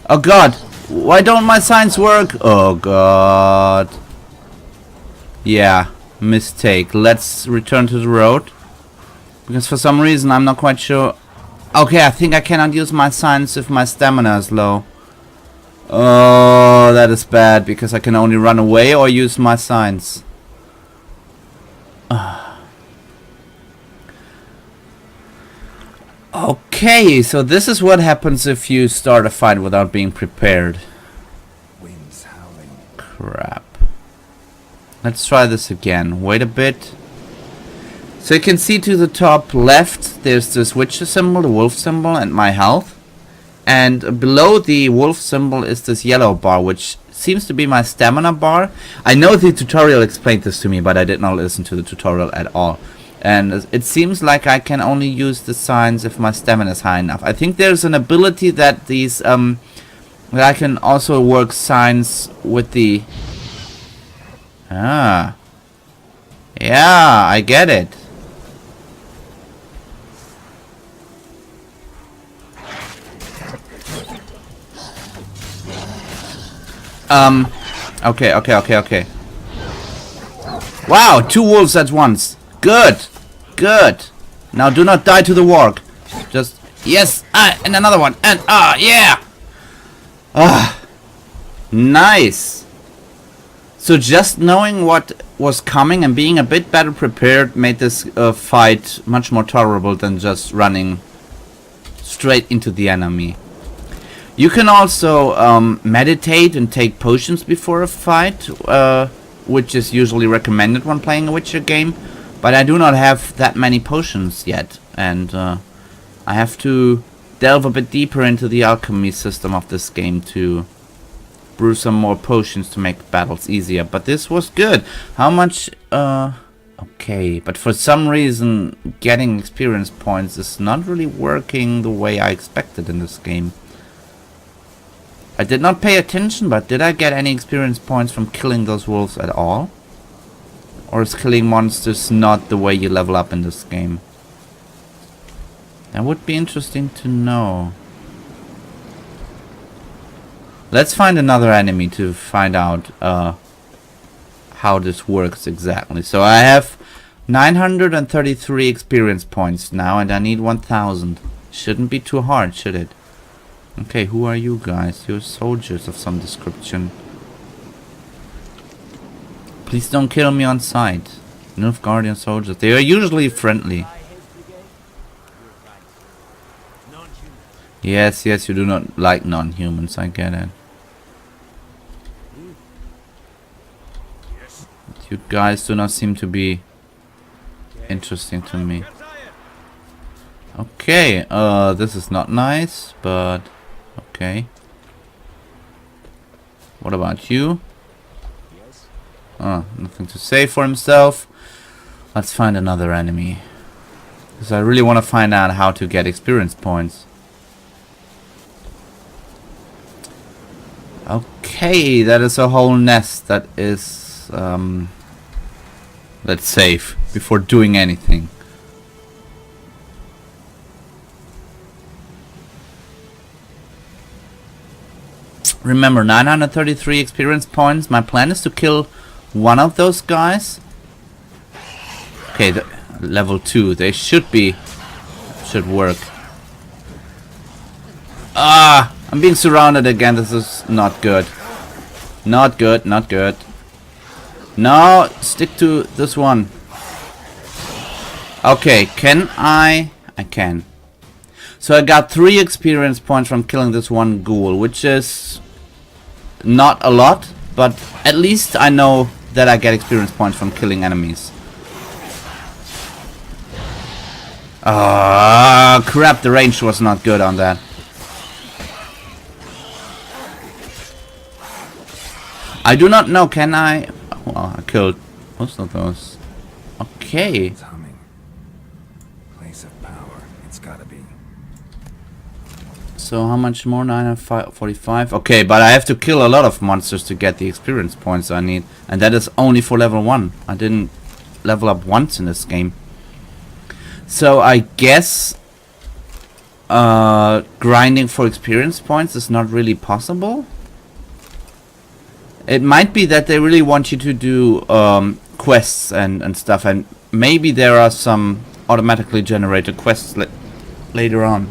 Oh god! Why don't my signs work? Oh god. Yeah, mistake. Let's return to the road. Because for some reason I'm not quite sure. Okay, I think I cannot use my signs if my stamina is low. Oh, that is bad, because I can only run away or use my signs. Okay, so this is what happens if you start a fight without being prepared. Winds howling. Crap. Let's try this again. Wait a bit. So you can see to the top left, there's this witcher symbol, the wolf symbol, and my health. And below the wolf symbol is this yellow bar, which seems to be my stamina bar. I know the tutorial explained this to me, but I did not listen to the tutorial at all. And it seems like I can only use the signs if my stamina is high enough. I think there's an ability that these, that I can also work signs with the... Ah. Yeah, I get it. Okay. Wow, 2 wolves at once. Good. Now do not die to the warg. Just, yes, and another one. And, yeah. Nice. So just knowing what was coming and being a bit better prepared made this fight much more tolerable than just running straight into the enemy. You can also meditate and take potions before a fight, which is usually recommended when playing a Witcher game, but I do not have that many potions yet, and I have to delve a bit deeper into the alchemy system of this game to brew some more potions to make battles easier. But this was good. How much? Okay, but for some reason getting experience points is not really working the way I expected in this game. I did not pay attention, but did I get any experience points from killing those wolves at all? Or is killing monsters not the way you level up in this game? That would be interesting to know. Let's find another enemy to find out how this works exactly. So I have 933 experience points now, and I need 1000. Shouldn't be too hard, should it? Okay, who are you guys? You're soldiers of some description. Please don't kill me on sight. Nilfgaardian soldiers. They are usually friendly. Yes, yes, you do not like non-humans, I get it. You guys do not seem to be interesting to me. Okay, this is not nice, but okay. What about you? Oh, nothing to say for himself. Let's find another enemy. Because I really want to find out how to get experience points. Okay, that is a whole nest. That is, let's save before doing anything. Remember, 933 experience points. My plan is to kill one of those guys. Okay, level 2. They should work. Ah! I'm being surrounded again. This is not good. Not good, not good. No, stick to this one. Okay, can I can. So I got 3 experience points from killing this one ghoul, which is not a lot, but at least I know that I get experience points from killing enemies. Ah, crap, the range was not good on that. I do not know, can I? Well, I killed most of those. Okay. It's humming. Place of power. It's gotta be. So how much more? 945. Okay, but I have to kill a lot of monsters to get the experience points I need. And that is only for level 1. I didn't level up once in this game. So I guess grinding for experience points is not really possible. It might be that they really want you to do quests and stuff, and maybe there are some automatically generated quests later on.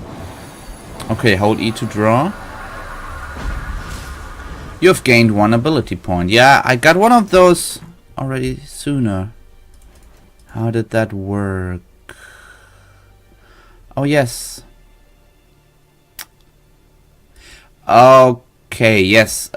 Okay, hold E to draw. You have gained 1 ability point. Yeah, I got one of those already sooner. How did that work? Oh, yes. Okay, yes.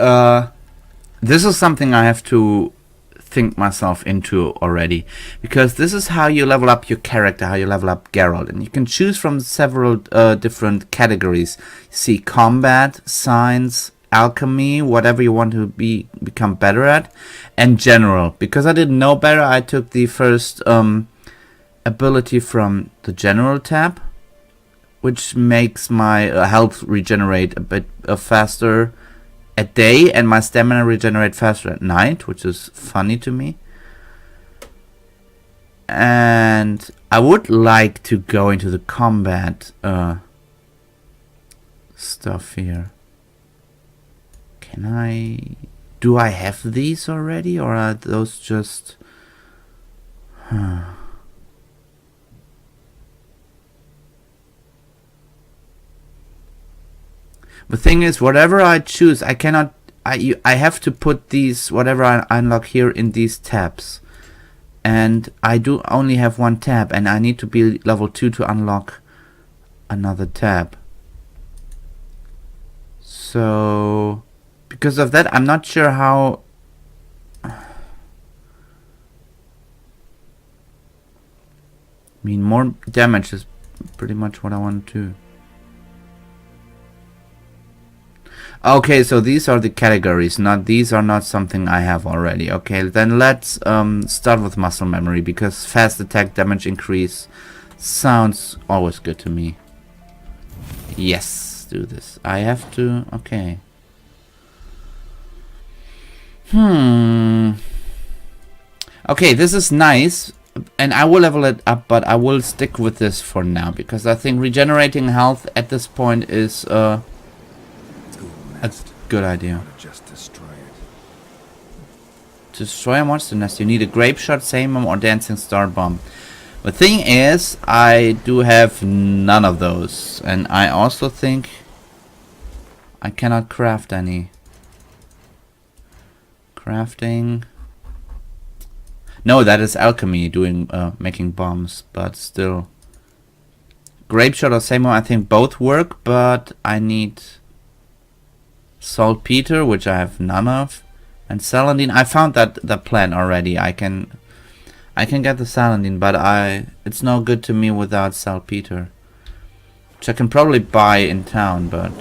This is something I have to think myself into already, because this is how you level up your character, how you level up Geralt, and you can choose from several different categories. See, combat, science, alchemy, whatever you want to become better at, and general. Because I didn't know better, I took the first ability from the general tab, which makes my health regenerate a bit faster at day, and my stamina regenerate faster at night, which is funny to me. And I would like to go into the combat stuff here. Can I? Do I have these already, or are those just? The thing is, whatever I choose, I cannot. I have to put these whatever I unlock here in these tabs, and I do only have 1 tab, and I need to be level 2 to unlock another tab. So, because of that, I'm not sure how. I mean, more damage is pretty much what I want to do. Okay, so these are the categories. These are not something I have already. Okay, then let's start with muscle memory, because fast attack, damage increase sounds always good to me. Yes, do this. I have to. Okay. Okay, this is nice, and I will level it up, but I will stick with this for now, because I think regenerating health at this point is a good idea. Just destroy it. Destroy a monster nest. You need a grape shot, Samum, or dancing star bomb. The thing is, I do have none of those, and I also think I cannot craft any. Crafting. No, that is alchemy, doing making bombs, but still. Grape Shot or Seymour, I think both work, but I need Saltpeter, which I have none of, and Salandine. I found that plant already. I can get the Salandine, but it's no good to me without Saltpeter, which I can probably buy in town, but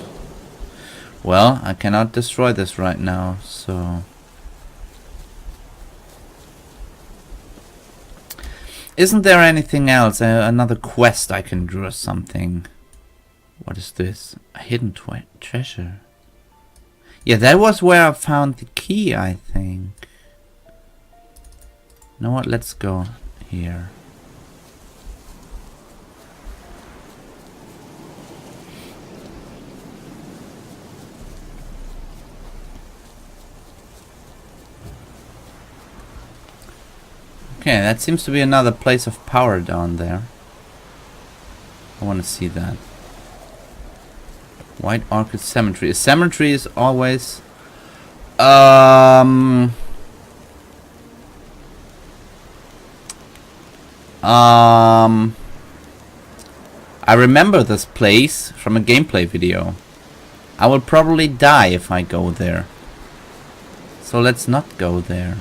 well, I cannot destroy this right now, so isn't there anything else? Another quest I can do or something? What is this? A hidden treasure. Yeah, that was where I found the key, I think. You know what? Let's go here. Okay, that seems to be another place of power down there. I want to see that. White Orchid Cemetery. A cemetery is always I remember this place from a gameplay video. I will probably die if I go there. So let's not go there.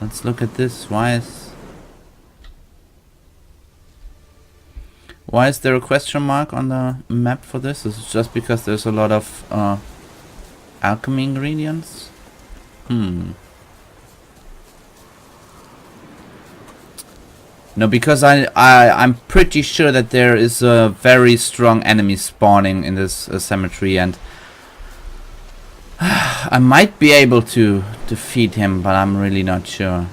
Let's look at this. Why is there a question mark on the map for this? Is it just because there's a lot of alchemy ingredients? No, because I'm pretty sure that there is a very strong enemy spawning in this cemetery, and I might be able to defeat him, but I'm really not sure.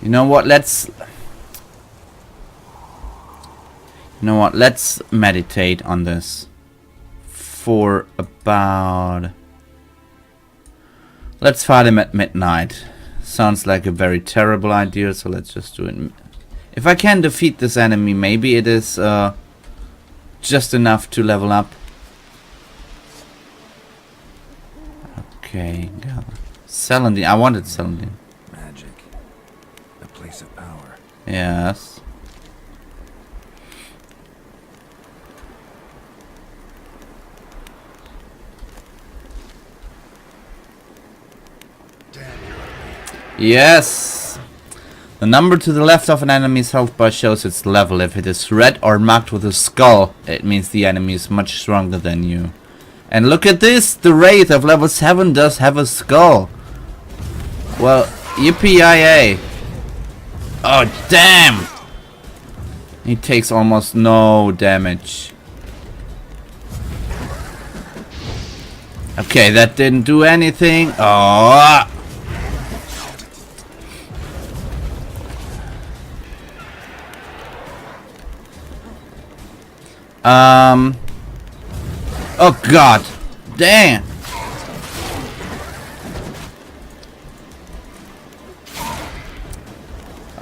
You know what? Let's meditate on this for about... Let's fight him at midnight. Sounds like a very terrible idea, so let's just do it. If I can defeat this enemy, maybe it is just enough to level up. Okay, Salandine. I wanted Salandine. Magic. A place of power. Yes. Yes! The number to the left of an enemy's health bar shows its level. If it is red or marked with a skull, it means the enemy is much stronger than you. And look at this! The Wraith of level 7 does have a skull. Well, yippee-yi-yay. Oh, damn! He takes almost no damage. Okay, that didn't do anything. Oh! Oh god. Damn.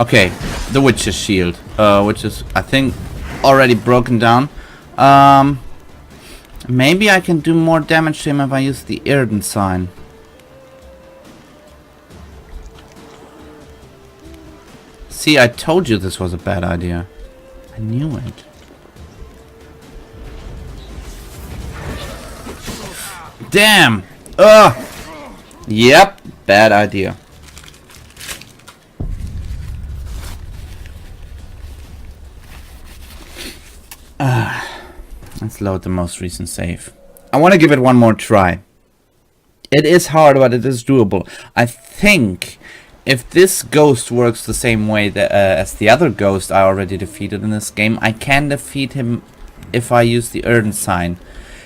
Okay, the Witch's Shield, which is, I think, already broken down. Maybe I can do more damage to him if I use the Erden sign. See, I told you this was a bad idea. I knew it. Damn! Ugh! Yep, bad idea. Let's load the most recent save. I want to give it one more try. It is hard, but it is doable. I think if this ghost works the same way that, as the other ghost I already defeated in this game, I can defeat him if I use the Erden sign.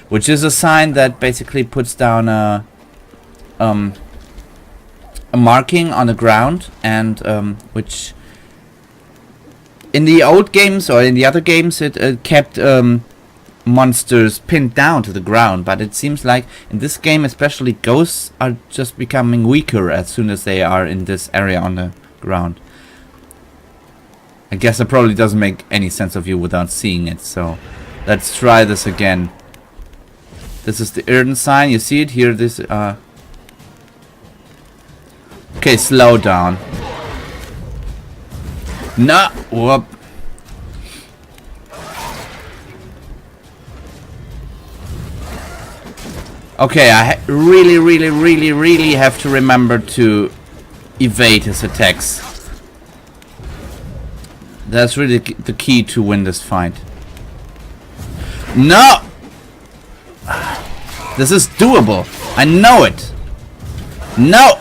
Which is a sign that basically puts down a marking on the ground, and which in the old games or in the other games it kept monsters pinned down to the ground, but it seems like in this game especially ghosts are just becoming weaker as soon as they are in this area on the ground. I guess it probably doesn't make any sense of you without seeing it, so let's try this again. This is the Erden sign. You see it here? This okay, slow down. No! Whoop. Okay, I really have to remember to evade his attacks. That's really the key to win this fight. No! This is doable. I know it. No!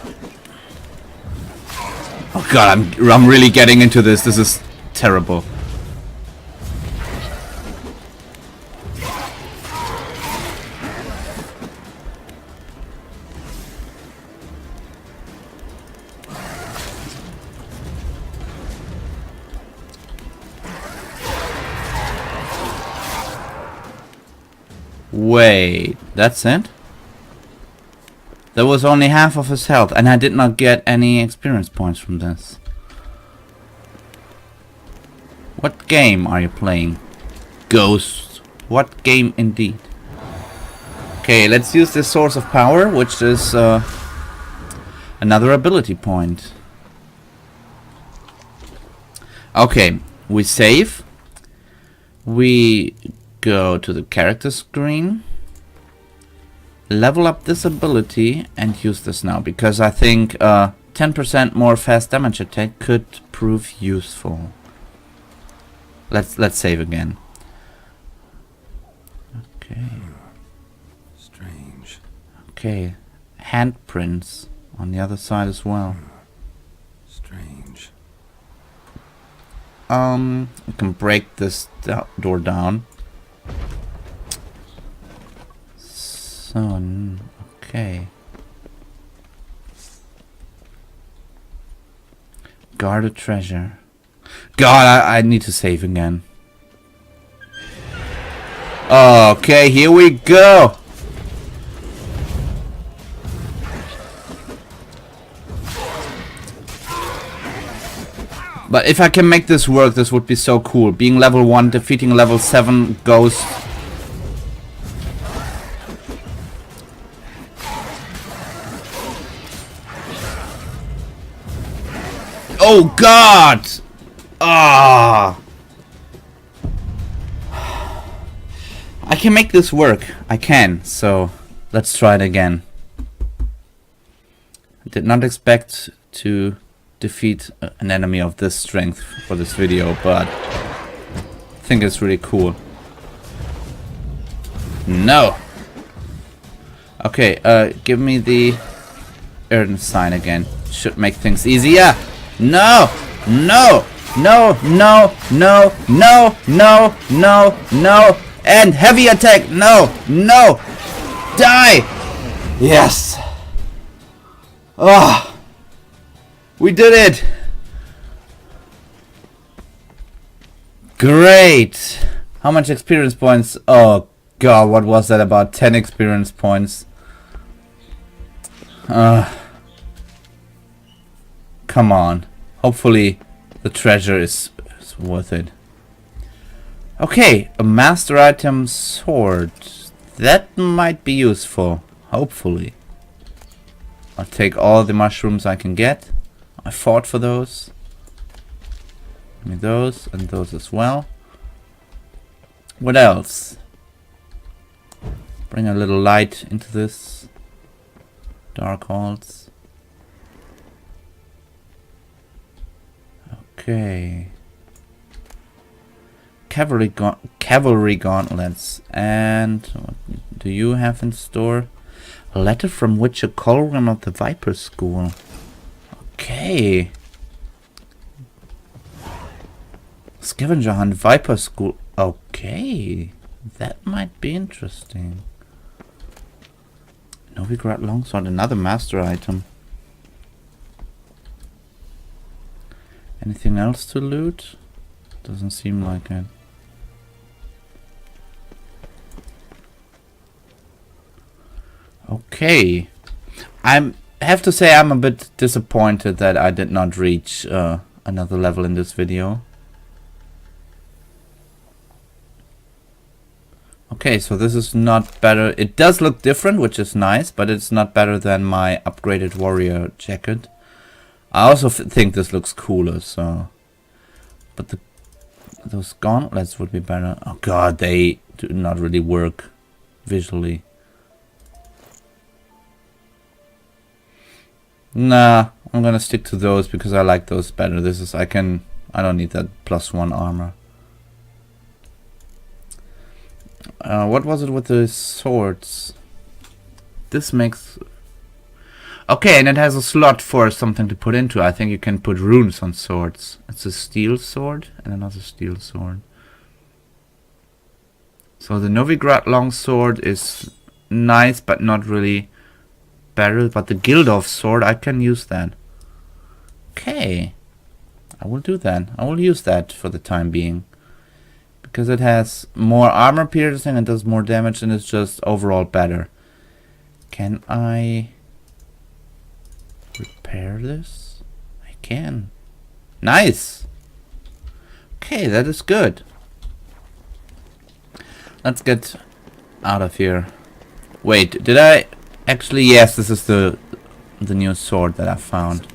Oh god, I'm really getting into this. This is terrible. Wait, that's it? That was only half of his health, and I did not get any experience points from this. What game are you playing? Ghost. What game indeed? Okay, let's use this source of power, which is another ability point. Okay, we save. We go to the character screen, level up this ability, and use this now, because I think 10% more fast damage attack could prove useful. Let's save again. Okay. Strange. Okay, handprints on the other side as well. Strange. We can break this door down. So, okay. Guard a treasure. God, I need to save again. Okay, here we go. But if I can make this work, this would be so cool. Being level 1, defeating level 7 ghost. Oh god! Ah! I can make this work. I can. So let's try it again. I did not expect to defeat an enemy of this strength for this video, but I think it's really cool. No! Okay, give me the Erden sign again. Should make things easier. No! No! No! No! No! No! No! No! No! And heavy attack! No! No! Die! Yes! Ah! We did it! Great! How much experience points? Oh god, what was that? About 10 experience points. Come on. Hopefully the treasure is worth it. Okay, a master item sword. That might be useful. Hopefully. I'll take all the mushrooms I can get. I fought for those. Give me those and those as well. What else? Bring a little light into this. Dark halls. Okay. Cavalry gauntlets. And what do you have in store? A letter from Witcher Colwyn of the Viper School. Okay. Scavenger hunt Viper School. Okay. That might be interesting. Novigrad longsword, another master item. Anything else to loot? Doesn't seem like it. Okay. I have to say I'm a bit disappointed that I did not reach another level in this video. Okay, so this is not better. It does look different, which is nice, but it's not better than my upgraded warrior jacket. I also think this looks cooler, so But those gauntlets would be better. Oh god, they do not really work visually. Nah, I'm gonna stick to those because I like those better. I don't need that +1 armor. What was it with the swords? This makes... Okay, and it has a slot for something to put into. I think you can put runes on swords. It's a steel sword and another steel sword. So the Novigrad longsword is nice, but not really better. But the Gildorf sword, I can use that. Okay, I will do that. I will use that for the time being. Because it has more armor piercing and does more damage and it's just overall better. Can I repair this? I can. Nice! Okay, that is good. Let's get out of here. Wait, did I actually... Yes, this is the new sword that I found.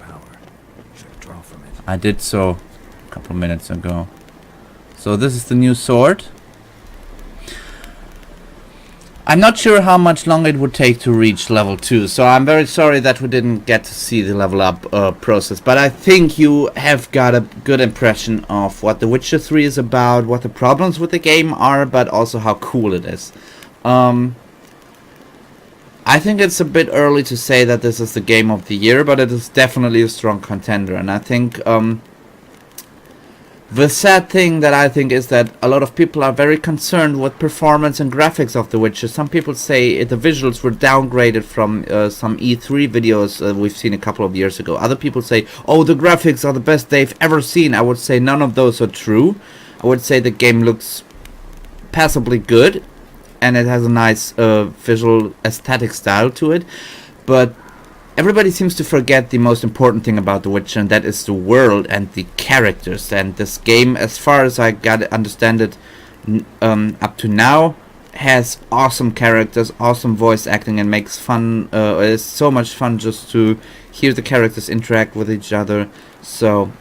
I did so a couple minutes ago. So this is the new sword. I'm not sure how much longer it would take to reach level 2, so I'm very sorry that we didn't get to see the level up process, but I think you have got a good impression of what The Witcher 3 is about, what the problems with the game are, but also how cool it is. I think it's a bit early to say that this is the game of the year, but it is definitely a strong contender, and I think the sad thing that I think is that a lot of people are very concerned with performance and graphics of The Witcher. Some people say the visuals were downgraded from some E3 videos we've seen a couple of years ago. Other people say, oh, the graphics are the best they've ever seen. I would say none of those are true. I would say the game looks passably good and it has a nice visual aesthetic style to it. But everybody seems to forget the most important thing about The Witcher, and that is the world and the characters. And this game, as far as I understand it up to now, has awesome characters, awesome voice acting, and makes fun. It's so much fun just to hear the characters interact with each other. So,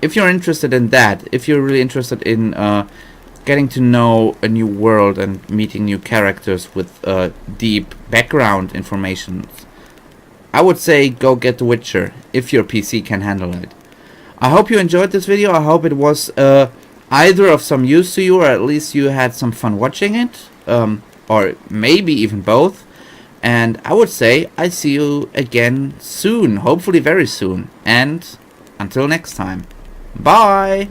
if you're interested in that, if you're really interested in getting to know a new world and meeting new characters with deep background information, I would say go get The Witcher, if your PC can handle it. I hope you enjoyed this video. I hope it was either of some use to you, or at least you had some fun watching it. Or maybe even both. And I would say I see you again soon, hopefully very soon. And until next time, bye!